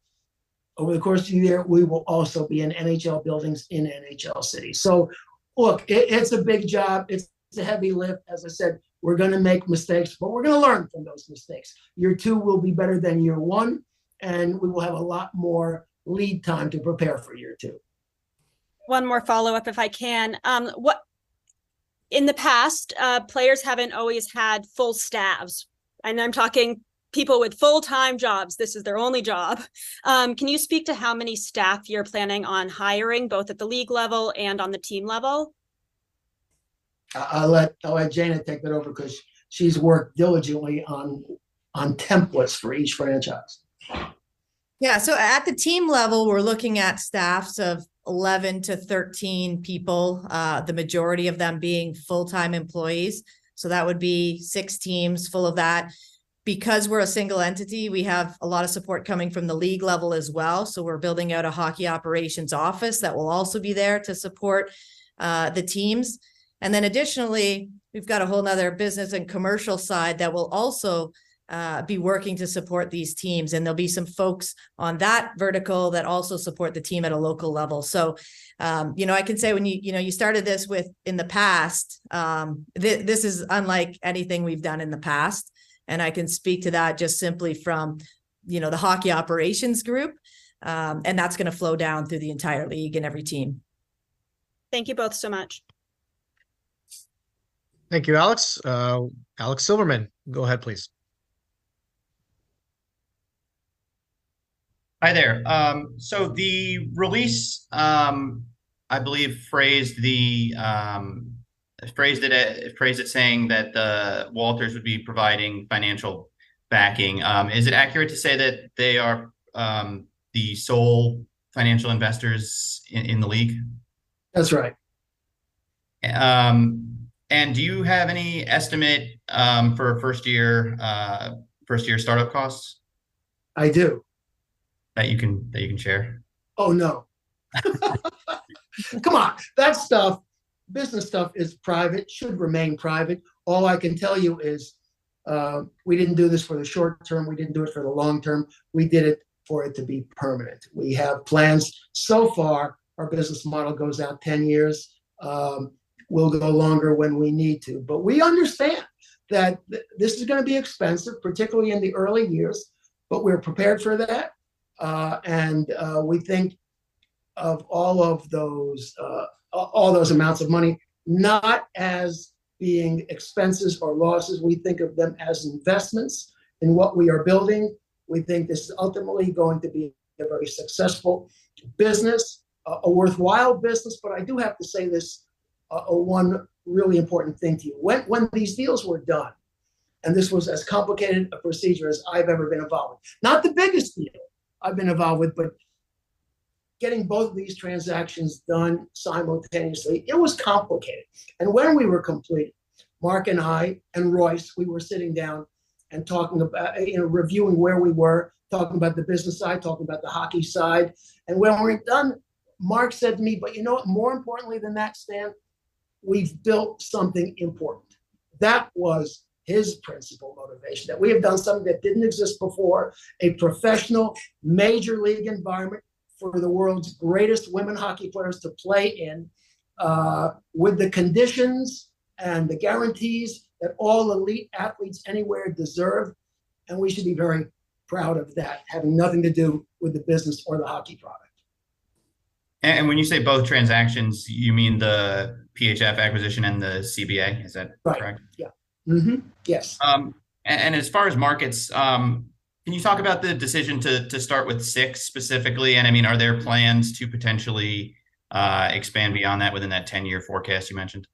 over the course of the year, we will also be in NHL buildings in NHL cities. So look, it's a big job. It's a heavy lift. As I said, we're going to make mistakes, but we're going to learn from those mistakes. Year two will be better than year one, and we will have a lot more lead time to prepare for year two.
One more follow-up if I can. What in the past, players haven't always had full staffs, and I'm talking people with full-time jobs. This is their only job. Can you speak to how many staff you're planning on hiring, both at the league level and on the team level?
I'll let Jana take that over because she's worked diligently on templates for each franchise.
Yeah, so at the team level, we're looking at staffs of 11 to 13 people, the majority of them being full-time employees. So that would be 6 teams full of that. Because we're a single entity, we have a lot of support coming from the league level as well. So we're building out a hockey operations office that will also be there to support the teams. And then additionally, we've got a whole nother business and commercial side that will also be working to support these teams. And there'll be some folks on that vertical that also support the team at a local level. So, I can say when you started this with in the past, this is unlike anything we've done in the past. And I can speak to that just simply from, the hockey operations group. And that's going to flow down through the entire league and every team.
Thank you both so much.
Thank you, Alex. Alex Silverman, go ahead, please.
Hi there. So the release, I believe, phrased it saying that the Walters would be providing financial backing. Is it accurate to say that they are the sole financial investors in the league?
That's right.
And do you have any estimate for first year startup costs
I do.
that you can share?
Oh, no. Come on. That stuff, business stuff is private, should remain private. All I can tell you is we didn't do this for the short term. We didn't do it for the long term. We did it for it to be permanent. We have plans. So far, our business model goes out 10 years. We'll go longer when we need to. But we understand that this is going to be expensive, particularly in the early years, but we're prepared for that. And we think of all those amounts of money not as being expenses or losses. We think of them as investments in what we are building. We think this is ultimately going to be a very successful business, a worthwhile business. But I do have to say this, one really important thing to you. When these deals were done, and this was as complicated a procedure as I've ever been involved with, not the biggest deal I've been involved with, but getting both of these transactions done simultaneously, it was complicated. And when we were complete, Mark and I and Royce, we were sitting down and talking about, reviewing where we were, talking about the business side, talking about the hockey side. And when we're done, Mark said to me, but you know what, more importantly than that, Stan, we've built something important. That was his principal motivation, that we have done something that didn't exist before, a professional major league environment for the world's greatest women hockey players to play in, with the conditions and the guarantees that all elite athletes anywhere deserve. And we should be very proud of that, having nothing to do with the business or the hockey product.
And when you say both transactions, you mean the PHF acquisition and the CBA? Is that
right?
Correct?
Yeah. Mm-hmm. Yes.
And as far as markets, can you talk about the decision to start with 6 specifically? And I mean, are there plans to potentially expand beyond that within that 10-year forecast you mentioned?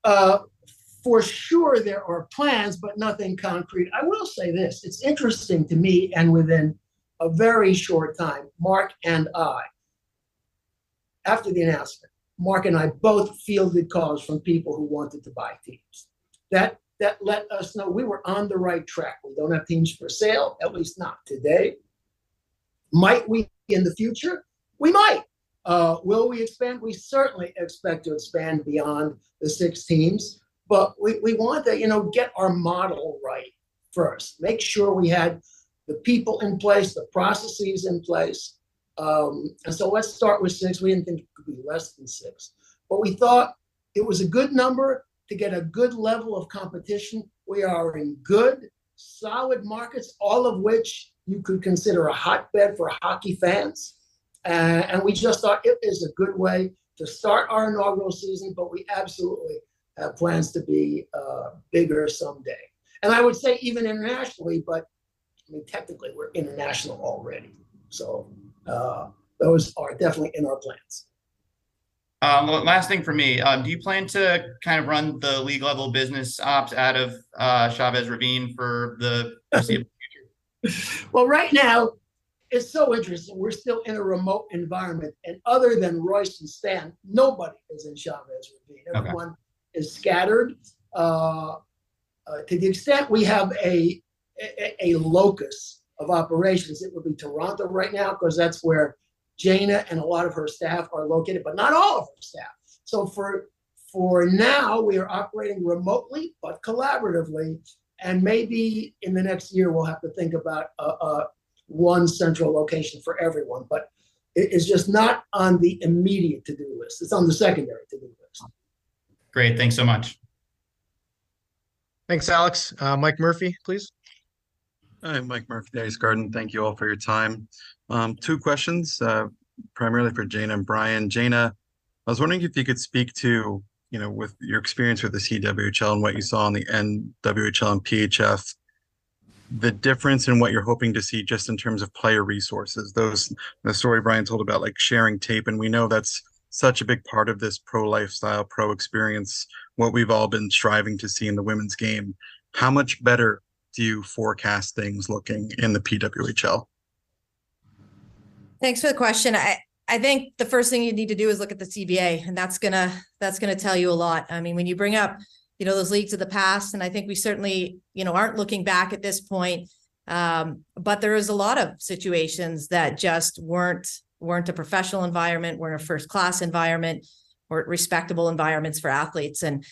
For sure, there are plans, but nothing concrete. I will say this. It's interesting to me, and within a very short time, Mark and I, after the announcement, Mark and I both fielded calls from people who wanted to buy teams. That let us know we were on the right track. We don't have teams for sale, at least not today. Might we in the future? We might. Will we expand? We certainly expect to expand beyond the 6 teams, but we want to, get our model right first. Make sure we had the people in place, the processes in place. And so let's start with 6. We didn't think it could be less than 6, but we thought it was a good number to get a good level of competition. We are in good, solid markets, all of which you could consider a hotbed for hockey fans. And we just thought it is a good way to start our inaugural season, but we absolutely have plans to be bigger someday. And I would say even internationally, but I mean, technically we're international already. So those are definitely in our plans.
Last thing for me, do you plan to kind of run the league level business ops out of Chavez Ravine for the foreseeable future?
Well, right now, it's so interesting. We're still in a remote environment. And other than Royce and Stan, nobody is in Chavez Ravine. Everyone is scattered. To the extent we have a locus of operations, it would be Toronto right now, because that's where Jana and a lot of her staff are located, but not all of her staff. So for now, we are operating remotely, but collaboratively. And maybe in the next year, we'll have to think about one central location for everyone. But it is just not on the immediate to-do list. It's on the secondary to-do list.
Great. Thanks so much.
Thanks, Alex. Mike Murphy, please.
Hi, Mike Murphy, Daddy's Garden. Thank you all for your time. 2 questions, primarily for Jana and Brian. Jana, I was wondering if you could speak to, with your experience with the CWHL and what you saw in the NWHL and PHF, the difference in what you're hoping to see just in terms of player resources. The story Brian told about like sharing tape, and we know that's such a big part of this pro lifestyle, pro experience, what we've all been striving to see in the women's game. How much better do you forecast things looking in the PWHL?
Thanks for the question. I think the first thing you need to do is look at the CBA, and that's gonna tell you a lot. I mean, when you bring up, those leagues of the past, and I think we certainly, aren't looking back at this point. But there is a lot of situations that just weren't a professional environment, weren't a first class environment, or respectable environments for athletes. And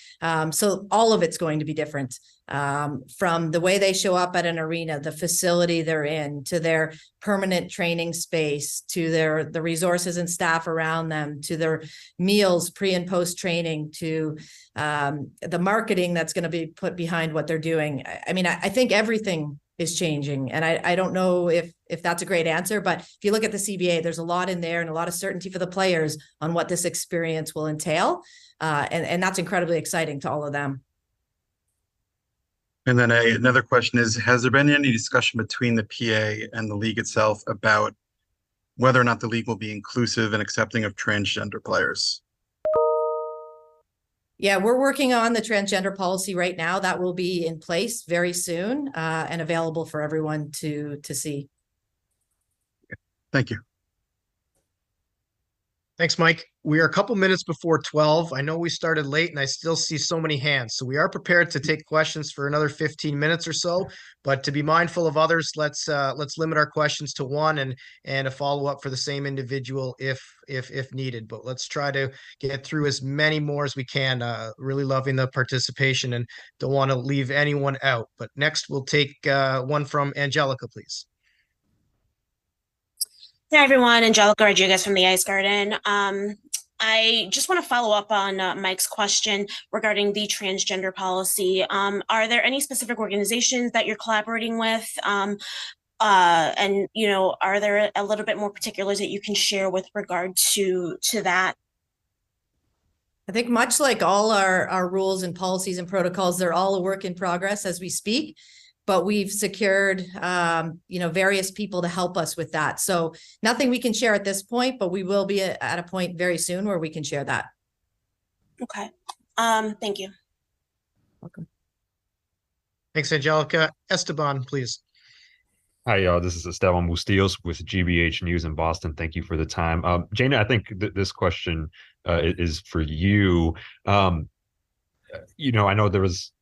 so all of it's going to be different, from the way they show up at an arena, the facility they're in, to their permanent training space, to the resources and staff around them, to their meals pre and post training, to the marketing that's going to be put behind what they're doing. I mean, I think everything is changing. And I don't know if that's a great answer, but if you look at the CBA, there's a lot in there and a lot of certainty for the players on what this experience will entail. And that's incredibly exciting to all of them.
And then another question is, has there been any discussion between the PA and the league itself about whether or not the league will be inclusive and accepting of transgender players?
Yeah, we're working on the transgender policy right now. That will be in place very soon, and available for everyone to see.
Thank you.
Thanks, Mike. We are a couple minutes before 12. I know we started late and I still see so many hands. So we are prepared to take questions for another 15 minutes or so, but to be mindful of others, let's limit our questions to one and a follow-up for the same individual if needed. But let's try to get through as many more as we can. Really loving the participation and don't want to leave anyone out. But next we'll take one from Angelica, please.
Hi, everyone. Angelica Rodriguez from the Ice Garden. I just want to follow up on Mike's question regarding the transgender policy. Are there any specific organizations that you're collaborating with? And, are there a little bit more particulars that you can share with regard to that?
I think much like all our rules and policies and protocols, they're all a work in progress as we speak. But we've secured, various people to help us with that. So nothing we can share at this point, but we will be at a point very soon where we can share that.
Okay. Thank you.
Welcome.
Thanks, Angelica. Esteban, please.
Hi, y'all. This is Esteban Bustillos with GBH News in Boston. Thank you for the time. Jana, I think this question is for you. I know there was...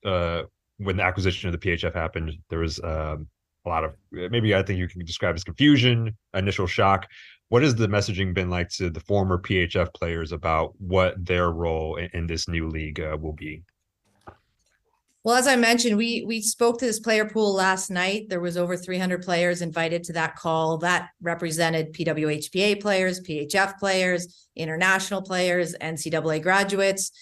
when the acquisition of the PHF happened, there was a lot of, maybe I think you can describe as confusion, initial shock. What has the messaging been like to the former PHF players about what their role in this new league will be?
Well, as I mentioned, we spoke to this player pool last night. There was over 300 players invited to that call. That represented PWHPA players, PHF players, international players, NCAA graduates.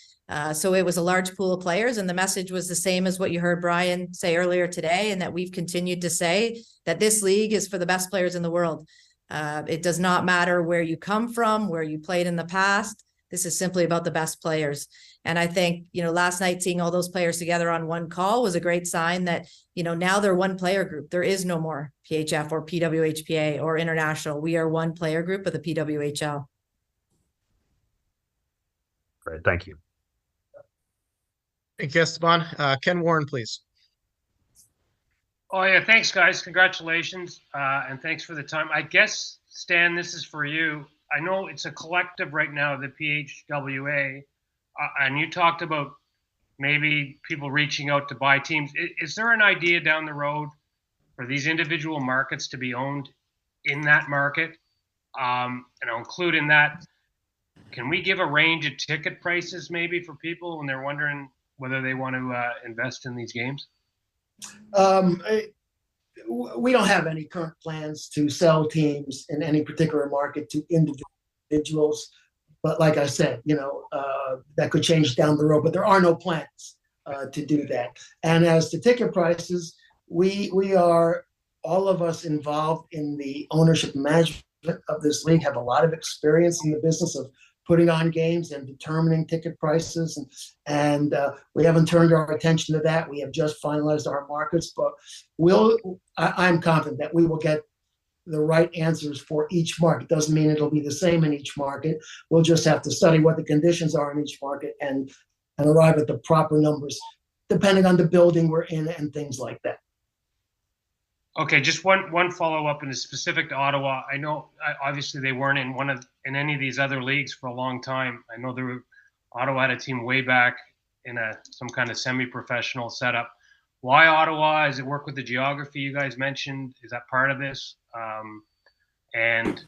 So it was a large pool of players, and the message was the same as what you heard Brian say earlier today, and that we've continued to say that this league is for the best players in the world. It does not matter where you come from, where you played in the past. This is simply about the best players. And I think, last night seeing all those players together on one call was a great sign that, now they're one player group. There is no more PHF or PWHPA or international. We are one player group of the PWHL.
Great, thank you.
Thank you, Esteban. Ken Warren, please.
Oh, yeah. Thanks, guys. Congratulations. And thanks for the time. I guess, Stan, this is for you. I know it's a collective right now, the PHWA, and you talked about maybe people reaching out to buy teams. Is there an idea down the road for these individual markets to be owned in that market? And I'll include in that, can we give a range of ticket prices maybe for people when they're wondering whether they want to invest in these games?
We don't have any current plans to sell teams in any particular market to individuals. But like I said, that could change down the road, but there are no plans to do that. And as to ticket prices, we are, all of us involved in the ownership management of this league, have a lot of experience in the business of putting on games and determining ticket prices. And we haven't turned our attention to that. We have just finalized our markets, but I'm confident that we will get the right answers for each market. Doesn't mean it'll be the same in each market. We'll just have to study what the conditions are in each market and arrive at the proper numbers, depending on the building we're in and things like that.
Okay, just one follow up, and it's specific to Ottawa. I know obviously they weren't in any of these other leagues for a long time. I know Ottawa had a team way back in some kind of semi-professional setup. Why Ottawa? Does it work with the geography you guys mentioned? Is that part of this? And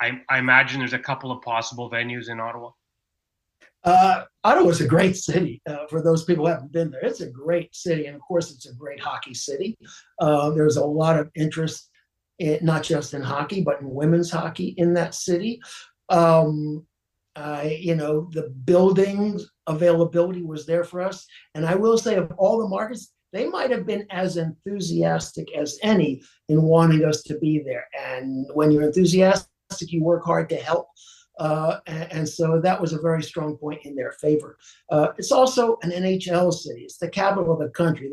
I imagine there's a couple of possible venues in Ottawa.
Ottawa's a great city. For those people who haven't been there, it's a great city, and of course, it's a great hockey city. There's a lot of interest, not just in hockey, but in women's hockey in that city. The buildings availability was there for us, and I will say, of all the markets, they might have been as enthusiastic as any in wanting us to be there. And when you're enthusiastic, you work hard to help. And so that was a very strong point in their favor. It's also an NHL city. It's the capital of the country.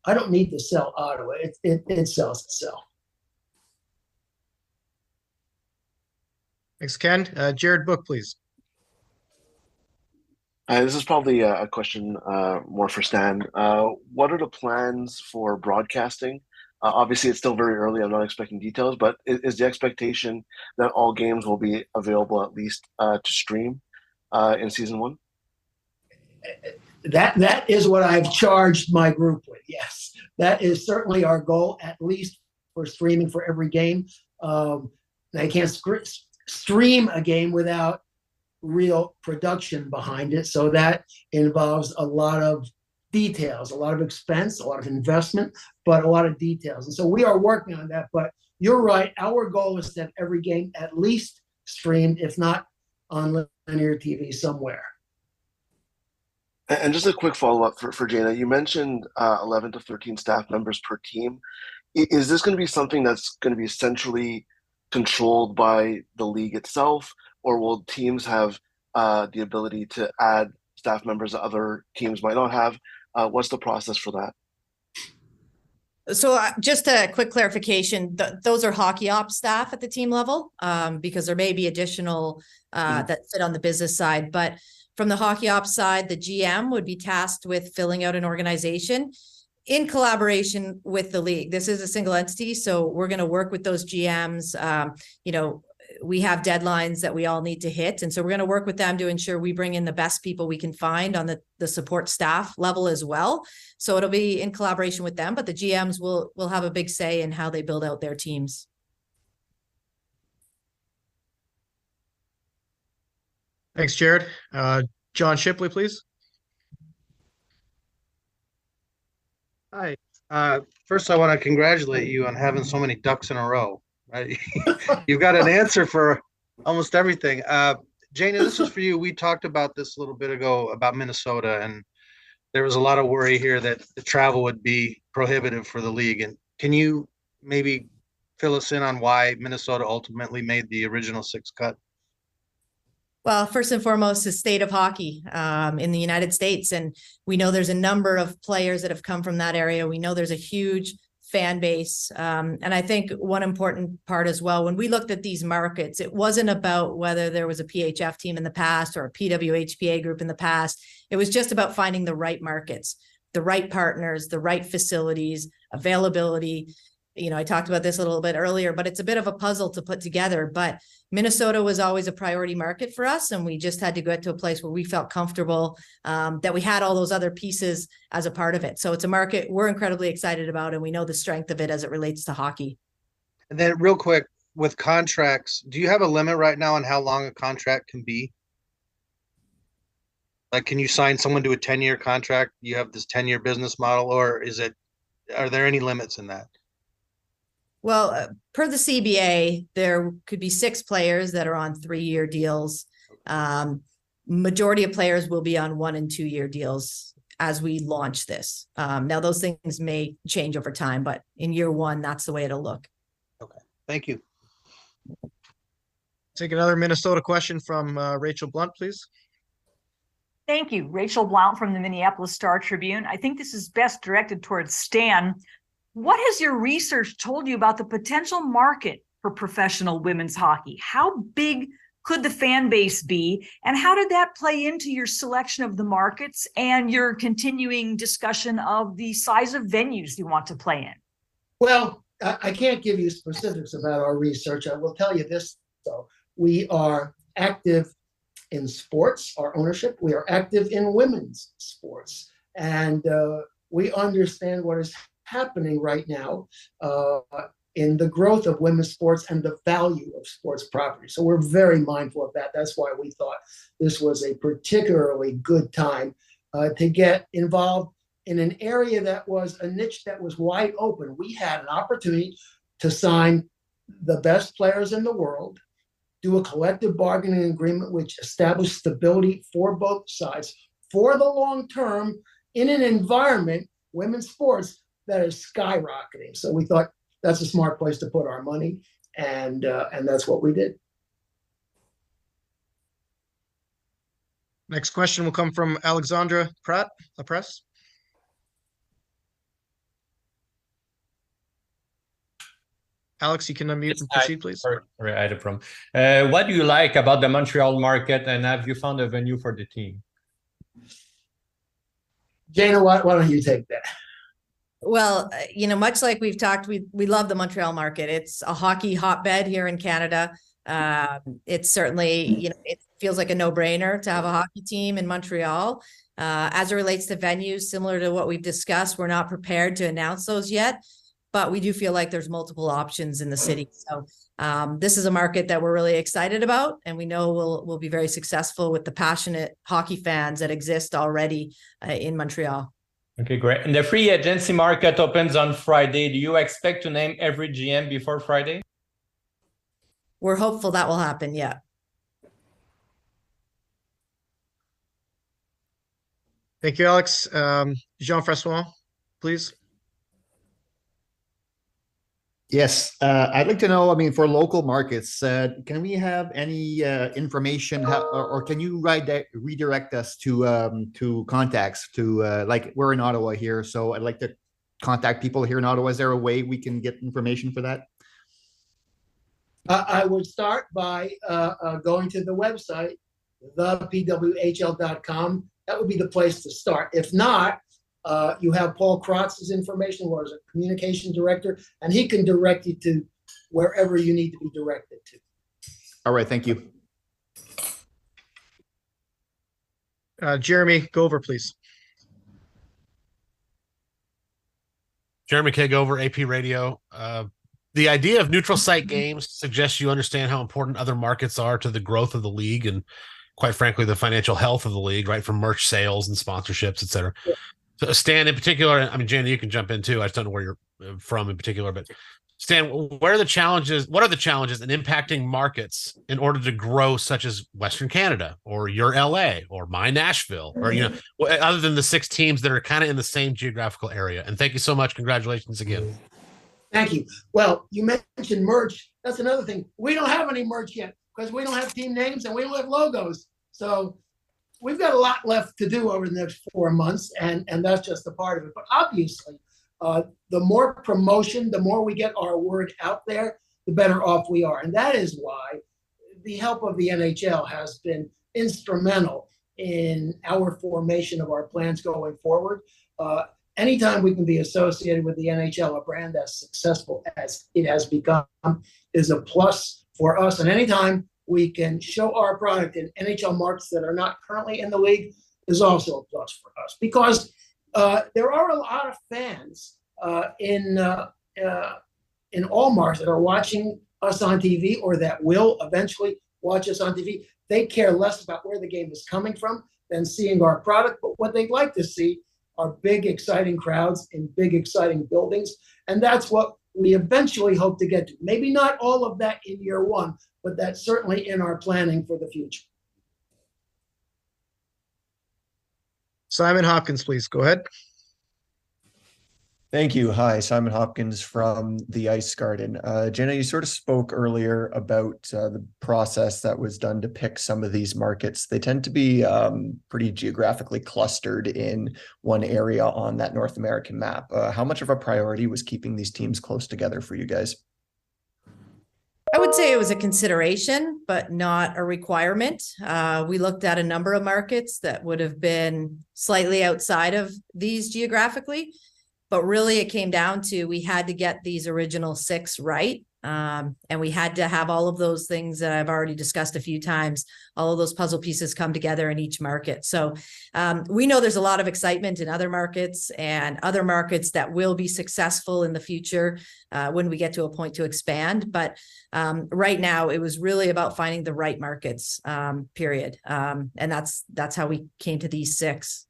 I don't need to sell Ottawa. It sells itself.
Thanks, Ken. Jared Book, please.
This is probably a question more for Stan. What are the plans for broadcasting? Obviously, it's still very early. I'm not expecting details, but is the expectation that all games will be available at least to stream in season 1?
That is what I've charged my group with. Yes, that is certainly our goal, at least for streaming for every game. They can't stream a game without real production behind it. So that involves a lot of details, a lot of expense, a lot of investment, but a lot of details. And so we are working on that. But you're right. Our goal is to have every game at least streamed, if not on linear TV somewhere.
And just a quick follow-up for Jana. You mentioned 11 to 13 staff members per team. Is this going to be something that's going to be centrally controlled by the league itself, or will teams have the ability to add staff members that other teams might not have? What's the process for that?
So just a quick clarification, those are hockey ops staff at the team level, because there may be additional that sit on the business side. But from the hockey ops side, the GM would be tasked with filling out an organization in collaboration with the league. This is a single entity, so we're going to work with those GMs. We have deadlines that we all need to hit. And so we're going to work with them to ensure we bring in the best people we can find on the support staff level as well. So it'll be in collaboration with them, but the GMs will have a big say in how they build out their teams.
Thanks, Jared. John Shipley, please.
Hi. First, I want to congratulate you on having so many ducks in a row. Right? You've got an answer for almost everything. Jana, this is for you. We talked about this a little bit ago about Minnesota, and there was a lot of worry here that the travel would be prohibitive for the league. And can you maybe fill us in on why Minnesota ultimately made the original 6 cut?
Well, first and foremost, the state of hockey in the United States. And we know there's a number of players that have come from that area. We know there's a huge fan base. And I think one important part as well, when we looked at these markets, it wasn't about whether there was a PHF team in the past or a PWHPA group in the past. It was just about finding the right markets, the right partners, the right facilities, availability. I talked about this a little bit earlier, but it's a bit of a puzzle to put together. But Minnesota was always a priority market for us, and we just had to get to a place where we felt comfortable that we had all those other pieces as a part of it. So it's a market we're incredibly excited about, and we know the strength of it as it relates to hockey.
And then real quick, with contracts, do you have a limit right now on how long a contract can be? Like, can you sign someone to a 10-year contract? You have this 10-year business model, or are there any limits in that?
Well, per the CBA, there could be 6 players that are on 3-year deals. Majority of players will be on 1- and 2-year deals as we launch this. Now, those things may change over time, but in year 1, that's the way it'll look.
Okay, thank you.
Take another Minnesota question from Rachel Blunt, please.
Thank you. Rachel Blount from the Minneapolis-Star Tribune. I think this is best directed towards Stan. What has your research told you about the potential market for professional women's hockey? How big could the fan base be? And how did that play into your selection of the markets and your continuing discussion of the size of venues you want to play in?
Well, I can't give you specifics about our research. I will tell you this, though. We are active in sports, our ownership. We are active in women's sports. And we understand what is happening right now in the growth of women's sports and the value of sports property. So we're very mindful of that. That's why we thought this was a particularly good time to get involved in an area that was a niche that was wide open. We had an opportunity to sign the best players in the world, do a collective bargaining agreement which established stability for both sides for the long term in an environment, women's sports, that is skyrocketing. So we thought that's a smart place to put our money, and that's what we did.
Next question will come from Alexandra Pratt, La Presse. Alex, you can unmute and proceed, please.
Sorry, I had a problem. What do you like about the Montreal market, and have you found a venue for the team?
Jana, why don't you take that?
Well, much like we've talked, we love the Montreal market. It's a hockey hotbed here in Canada. It's certainly, it feels like a no-brainer to have a hockey team in Montreal. As it relates to venues, similar to what we've discussed, we're not prepared to announce those yet, but we do feel like there's multiple options in the city. So this is a market that we're really excited about, and we know we'll be very successful with the passionate hockey fans that exist already in Montreal.
Okay, great. And the free agency market opens on Friday. Do you expect to name every GM before Friday?
We're hopeful that will happen, yeah.
Thank you, Alex. Jean-Francois, please.
Yes, I'd like to know, for local markets, can we have any information or can you redirect us to contacts like we're in Ottawa here, so I'd like to contact people here in Ottawa. Is there a way we can get information for that?
I would start by going to the website, thepwhl.com. That would be the place to start. If not, you have Paul Krotz's information, who is a communication director, and he can direct you to wherever you need to be directed to.
All right, thank you.
Jeremy, go over, please.
Jeremy Kagover, AP Radio. The idea of neutral site games suggests you understand how important other markets are to the growth of the league and, quite frankly, the financial health of the league, right? From merch sales and sponsorships, et cetera. Yeah. So Stan, in particular, Jana, you can jump in too. I just don't know where you're from in particular, but Stan, what are the challenges in impacting markets in order to grow, such as Western Canada or your LA or my Nashville, or, other than the 6 teams that are kind of in the same geographical area? And thank you so much. Congratulations again.
Thank you. Well, you mentioned merch. That's another thing. We don't have any merch yet because we don't have team names and we don't have logos. So we've got a lot left to do over the next 4 months, and that's just a part of it. But obviously, the more promotion, the more we get our word out there, the better off we are. And that is why the help of the NHL has been instrumental in our formation of our plans going forward. Anytime we can be associated with the NHL, a brand as successful as it has become, is a plus for us. And anytime we can show our product in NHL markets that are not currently in the league is also a plus for us, because there are a lot of fans in all markets that are watching us on TV, or that will eventually watch us on TV. They care less about where the game is coming from than seeing our product. But what they'd like to see are big, exciting crowds in big, exciting buildings. And that's what we eventually hope to get to. Maybe not all of that in year 1, but that's certainly in our planning for the future.
Simon Hopkins, please go ahead.
Thank you. Hi, Simon Hopkins from the Ice Garden. Jenna, you sort of spoke earlier about the process that was done to pick some of these markets. They tend to be pretty geographically clustered in one area on that North American map. How much of a priority was keeping these teams close together for you guys?
I would say it was a consideration, but not a requirement. We looked at a number of markets that would have been slightly outside of these geographically, but really it came down to we had to get these original 6 right. And we had to have all of those things that I've already discussed a few times, all of those puzzle pieces come together in each market. So we know there's a lot of excitement in other markets and other markets that will be successful in the future when we get to a point to expand. But right now it was really about finding the right markets, period. And that's how we came to these 6.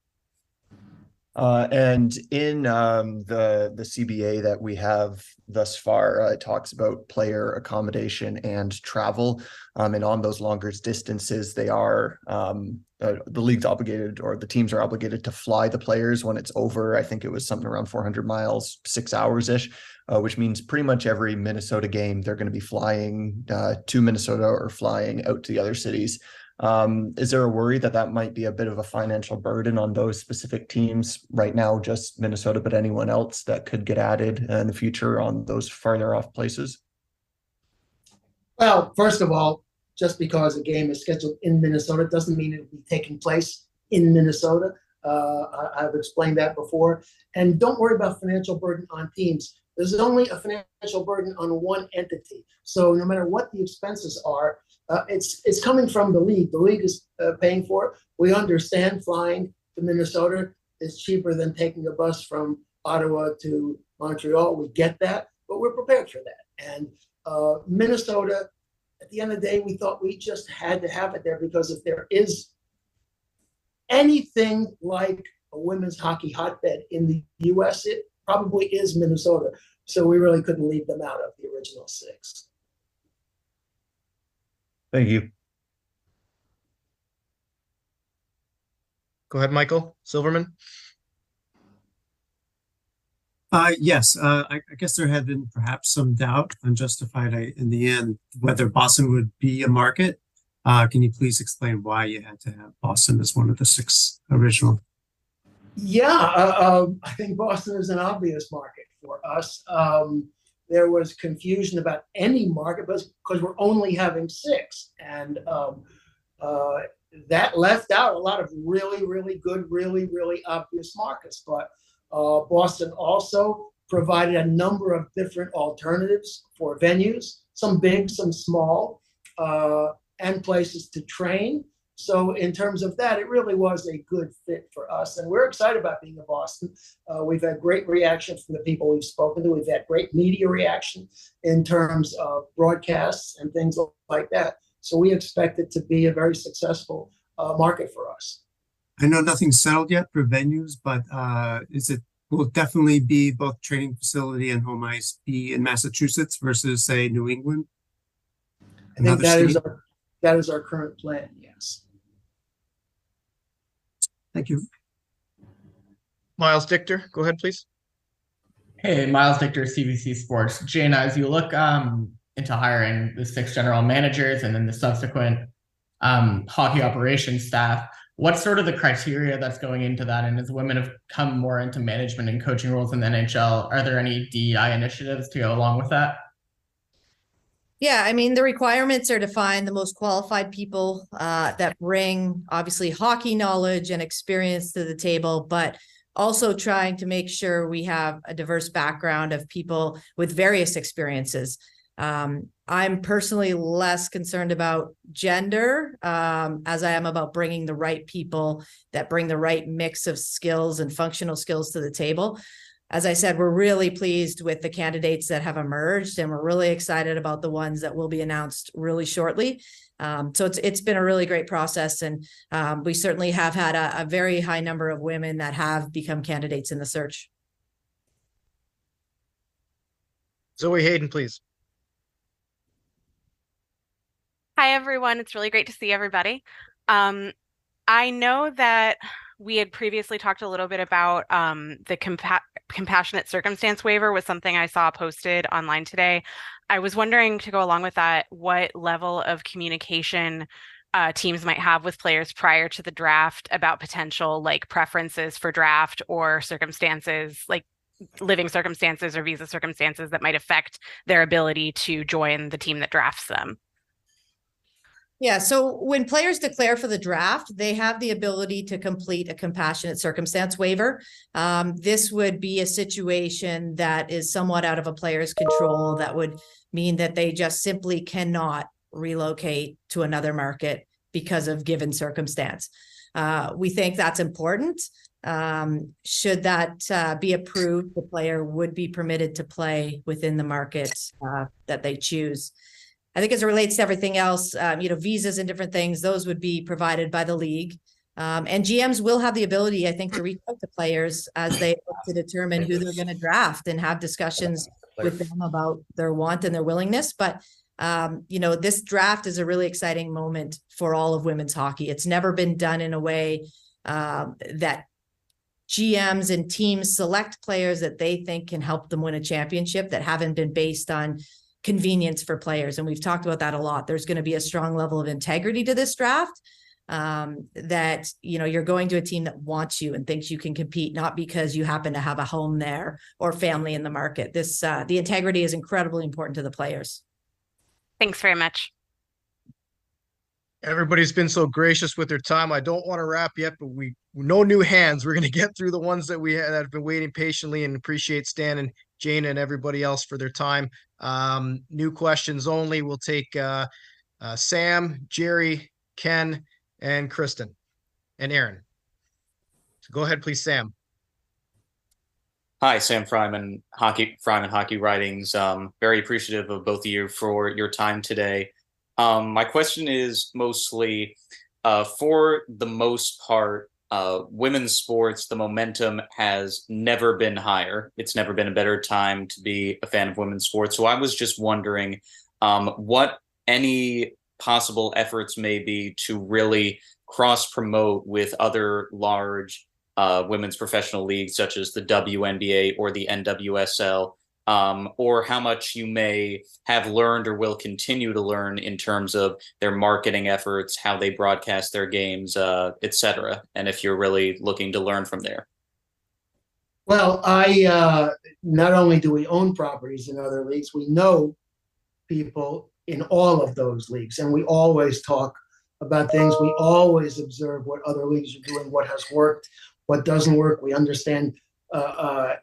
And in the CBA that we have thus far, it talks about player accommodation and travel. And on those longer distances, they are the league's obligated, or the teams are obligated to fly the players when it's over. I think it was something around 400 miles, 6 hours ish, which means pretty much every Minnesota game they're going to be flying to Minnesota or flying out to the other cities. Is there a worry that that might be a bit of a financial burden on those specific teams right now, just Minnesota, but anyone else that could get added in the future on those farther off places?
Well, first of all, just because a game is scheduled in Minnesota doesn't mean it will be taking place in Minnesota. I've explained that before. And don't worry about financial burden on teams. There's only a financial burden on one entity. So no matter what the expenses are, it's coming from the league. The league is paying for it. We understand flying to Minnesota is cheaper than taking a bus from Ottawa to Montreal. We get that, but we're prepared for that. And Minnesota, at the end of the day, we thought we just had to have it there because if there is anything like a women's hockey hotbed in the U.S., it probably is Minnesota. So we really couldn't leave them out of the original 6.
Thank you.
Go ahead, Michael Silverman.
Yes, I guess there had been perhaps some doubt, unjustified in the end, whether Boston would be a market. Can you please explain why you had to have Boston as one of the 6 original?
Yeah, I think Boston is an obvious market for us. There was confusion about any market because we're only having 6. And that left out a lot of really, really good, really, really obvious markets. But Boston also provided a number of different alternatives for venues, some big, some small, and places to train. So in terms of that, it really was a good fit for us. And we're excited about being in Boston. We've had great reaction from the people we've spoken to. We've had great media reaction in terms of broadcasts and things like that. So we expect it to be a very successful market for us.
I know nothing's settled yet for venues, but will it definitely be both training facility and home ice be in Massachusetts versus, say, New England?
I think that is our current plan, yes.
Thank you.
Miles Dichter, go ahead, please.
Hey, Miles Dichter, CBC Sports. Jana, as you look into hiring the 6 general managers and then the subsequent hockey operations staff, what's sort of the criteria that's going into that? And as women have come more into management and coaching roles in the NHL, are there any DEI initiatives to go along with that?
Yeah, I mean, the requirements are to find the most qualified people that bring obviously hockey knowledge and experience to the table, but also trying to make sure we have a diverse background of people with various experiences. I'm personally less concerned about gender as I am about bringing the right people that bring the right mix of skills and functional skills to the table. As I said, we're really pleased with the candidates that have emerged, and we're really excited about the ones that will be announced really shortly. So it's been a really great process, and we certainly have had a very high number of women that have become candidates in the search.
Zoe Hayden, please.
Hi, everyone. It's really great to see everybody. I know that we had previously talked a little bit about the compassionate circumstance waiver was something I saw posted online today. I was wondering, to go along with that, what level of communication teams might have with players prior to the draft about potential like preferences for draft or circumstances, like living circumstances or visa circumstances that might affect their ability to join the team that drafts them.
Yeah, so when players declare for the draft, they have the ability to complete a compassionate circumstance waiver. This would be a situation that is somewhat out of a player's control. That would mean that they just simply cannot relocate to another market because of given circumstance. We think that's important. Should that be approved, the player would be permitted to play within the market that they choose. I think as it relates to everything else, visas and different things, those would be provided by the league. And GMs will have the ability, I think, to reach out to players as they look to determine who they're going to draft and have discussions with them about their want and their willingness. But, this draft is a really exciting moment for all of women's hockey. It's never been done in a way that GMs and teams select players that they think can help them win a championship that haven't been based on convenience for players. And we've talked about that a lot. There's going to be a strong level of integrity to this draft, that, you're going to a team that wants you and thinks you can compete, not because you happen to have a home there or family in the market. The integrity is incredibly important to the players.
Thanks very much.
Everybody's been so gracious with their time. I don't want to wrap yet, but no new hands. We're going to get through the ones that that have been waiting patiently, and appreciate Stan and Jane and everybody else for their time. New questions only. We'll take Sam, Jerry, Ken, and Kristen, and Aaron. So go ahead, please, Sam.
Hi, Sam Fryman, Hockey Writings. Very appreciative of both of you for your time today. My question is mostly, for the most part, women's sports, the momentum has never been higher. It's never been a better time to be a fan of women's sports. So I was just wondering what any possible efforts may be to really cross-promote with other large women's professional leagues, such as the WNBA or the NWSL, or how much you may have learned or will continue to learn in terms of their marketing efforts, how they broadcast their games, etc. And if you're really looking to learn from there.
Well, not only do we own properties in other leagues, we know people in all of those leagues, and we always talk about things. We always observe what other leagues are doing, what has worked, what doesn't work. We understand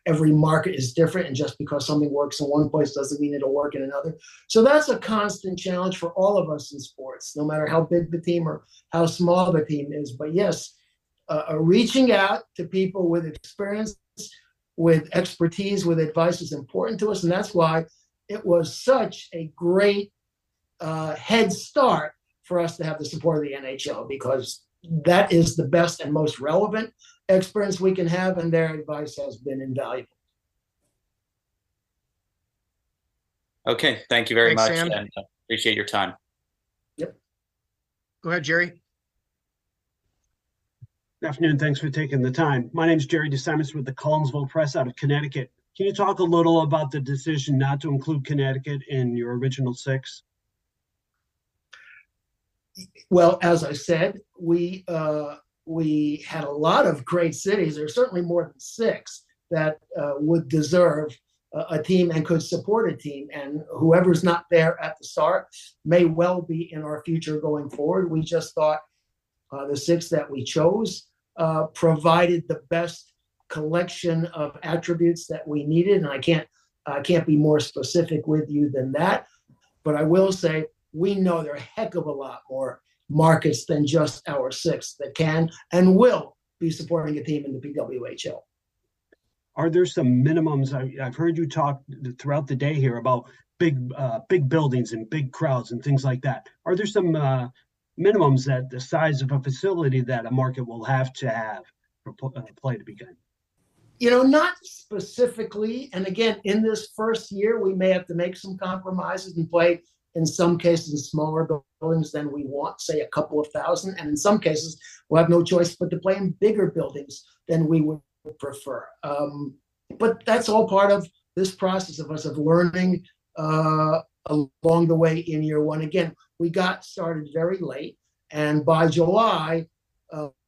every market is different, and just because something works in one place doesn't mean it'll work in another. So that's a constant challenge for all of us in sports, no matter how big the team or how small the team is. But yes, reaching out to people with experience, with expertise, with advice is important to us, and that's why it was such a great head start for us to have the support of the NHL, because that is the best and most relevant experience we can have, and their advice has been invaluable.
Okay, thank you very
Thanks,
much,
Sam.
and appreciate your time.
Yep.
Go ahead, Jerry.
Good afternoon. Thanks for taking the time. My name is Jerry DeSimons with the Collinsville Press out of Connecticut. Can you talk a little about the decision not to include Connecticut in your original 6?
Well, as I said, we had a lot of great cities. There's certainly more than 6 that would deserve a team and could support a team. And whoever's not there at the start may well be in our future going forward. We just thought the 6 that we chose provided the best collection of attributes that we needed. And I can't be more specific with you than that. But I will say, we know there are a heck of a lot more markets than just our 6 that can and will be supporting a team in the PWHL.
Are there some minimums? I've heard you talk throughout the day here about big buildings and big crowds and things like that. Are there some minimums that the size of a facility that a market will have to for play to begin?
Not specifically. And again, in this first year, we may have to make some compromises and play in some cases in smaller buildings than we want, say a couple of thousand, and in some cases we'll have no choice but to play in bigger buildings than we would prefer. But that's all part of this process of us of learning along the way in year one. Again, we got started very late, and by July,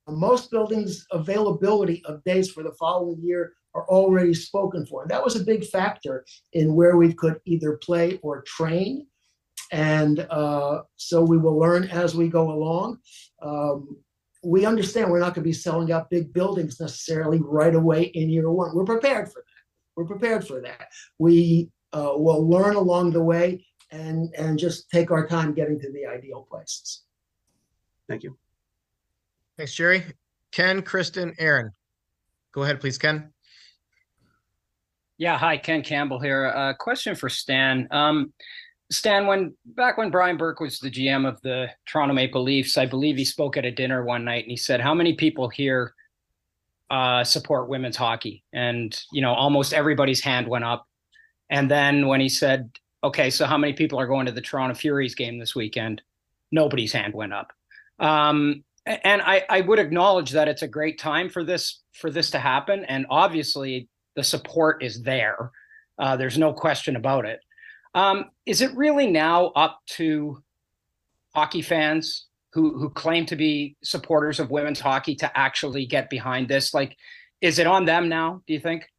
most buildings' availability of days for the following year are already spoken for. And that was a big factor in where we could either play or train. And so we will learn as we go along. We understand we're not going to be selling out big buildings necessarily right away in year one. We're prepared for that. We're prepared for that. We will learn along the way and just take our time getting to the ideal places.
Thank you.
Thanks, Jerry. Ken, Kristen, Aaron. Go ahead, please, Ken.
Yeah, hi, Ken Campbell here. A question for Stan. Stan, back when Brian Burke was the GM of the Toronto Maple Leafs, I believe he spoke at a dinner one night and he said, "How many people here support women's hockey?" And, you know, almost everybody's hand went up. And then when he said, "Okay, so how many people are going to the Toronto Furies game this weekend?" nobody's hand went up. And I would acknowledge that it's a great time for this to happen. And obviously the support is there. There's no question about it. Is it really now up to hockey fans who claim to be supporters of women's hockey to actually get behind this? Like, is it on them now, do you think?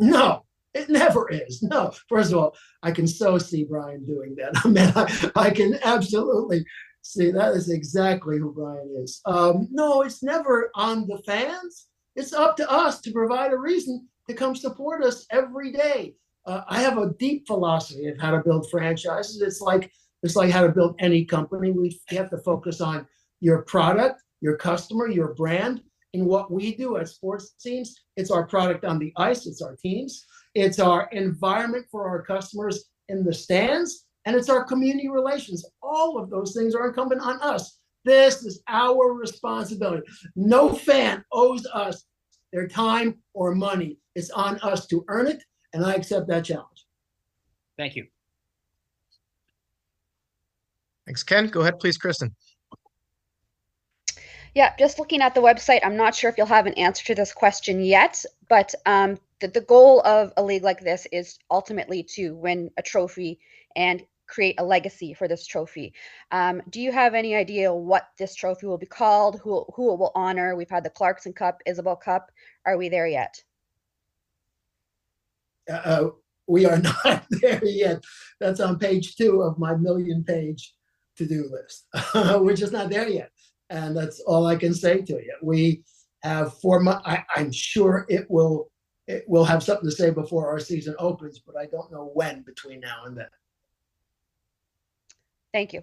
No, it never is. No. First of all, I can so see Brian doing that. I mean, I can absolutely see that is exactly who Brian is. No, it's never on the fans. It's up to us to provide a reason to come support us every day. I have a deep philosophy of how to build franchises. It's like how to build any company. We have to focus on your product, your customer, your brand. In what we do at sports teams, it's our product on the ice, it's our teams, it's our environment for our customers in the stands, and it's our community relations. All of those things are incumbent on us. This is our responsibility. No fan owes us their time or money. It's on us to earn it, and I accept that challenge.
Thank you.
Thanks, Ken. Go ahead, please, Kristen.
Yeah, just looking at the website, I'm not sure if you'll have an answer to this question yet, but the goal of a league like this is ultimately to win a trophy and create a legacy for this trophy. Do you have any idea what this trophy will be called, who it will honor? We've had the Clarkson Cup, Isabel Cup. Are we there yet?
We are not there yet. That's on page 2 of my million-page to-do list. We're just not there yet. And that's all I can say to you. We have 4 months. I'm sure it will have something to say before our season opens, but I don't know when between now and then.
Thank you.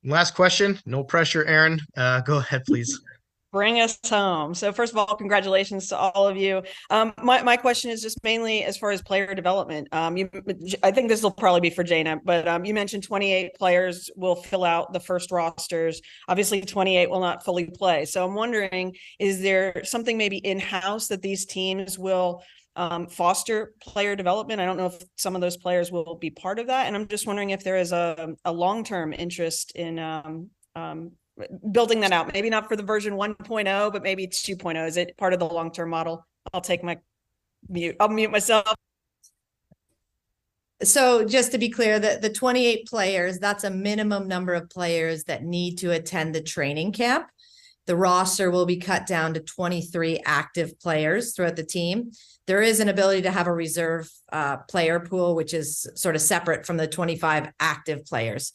Last question. No pressure, Aaron. Go ahead, please.
Bring us home. So first of all, congratulations to all of you. My question is just mainly as far as player development. I think this will probably be for Jana, but you mentioned 28 players will fill out the first rosters. Obviously 28 will not fully play. So I'm wondering, is there something maybe in-house that these teams will foster player development? I don't know if some of those players will be part of that. And I'm just wondering if there is a long-term interest in building that out, maybe not for the version 1.0, but maybe it's 2.0. Is it part of the long-term model? I'll take my mute. I'll mute myself.
So just to be clear, the 28 players, that's a minimum number of players that need to attend the training camp. The roster will be cut down to 23 active players throughout the team. There is an ability to have a reserve player pool, which is sort of separate from the 25 active players.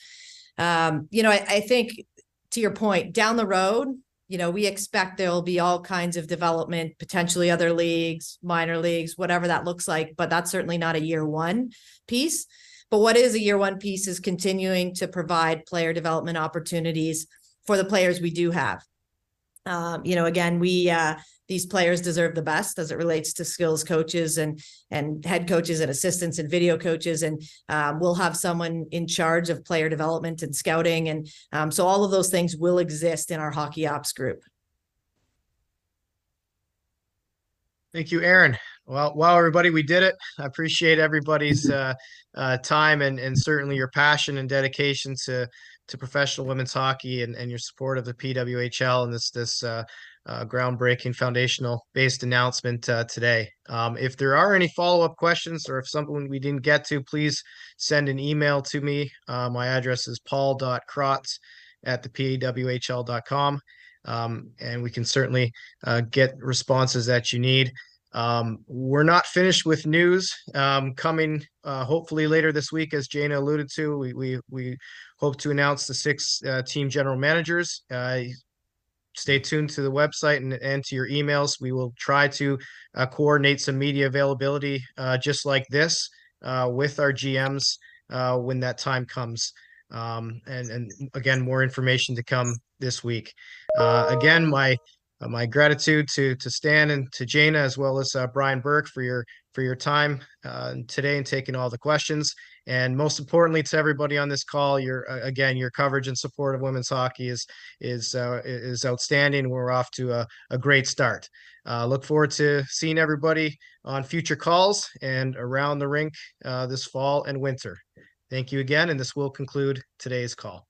I think, to your point, down the road, we expect there will be all kinds of development, potentially other leagues, minor leagues, whatever that looks like, but that's certainly not a year one piece. But what is a year one piece is continuing to provide player development opportunities for the players we do have. Again, these players deserve the best as it relates to skills coaches and head coaches and assistants and video coaches. And we'll have someone in charge of player development and scouting. And so all of those things will exist in our hockey ops group.
Thank you, Aaron. Well, wow, everybody, we did it. I appreciate everybody's time and certainly your passion and dedication to professional women's hockey and your support of the PWHL and this groundbreaking foundational based announcement today. If there are any follow-up questions or if something we didn't get to, please send an email to me. My address is paul.krotz@thepawhl.com. And we can certainly get responses that you need. We're not finished with news coming hopefully later this week, as Jana alluded to. We hope to announce the 6 team general managers. Stay tuned to the website and to your emails. We will try to coordinate some media availability just like this with our GMs when that time comes. And again, more information to come this week. Again, my gratitude to Stan and to Jana, as well as Brian Burke for your time today and taking all the questions. And most importantly, to everybody on this call, your coverage and support of women's hockey is outstanding. We're off to a great start. Look forward to seeing everybody on future calls and around the rink this fall and winter. Thank you again, and this will conclude today's call.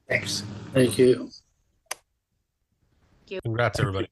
Thanks.
Thank you. Congrats, everybody.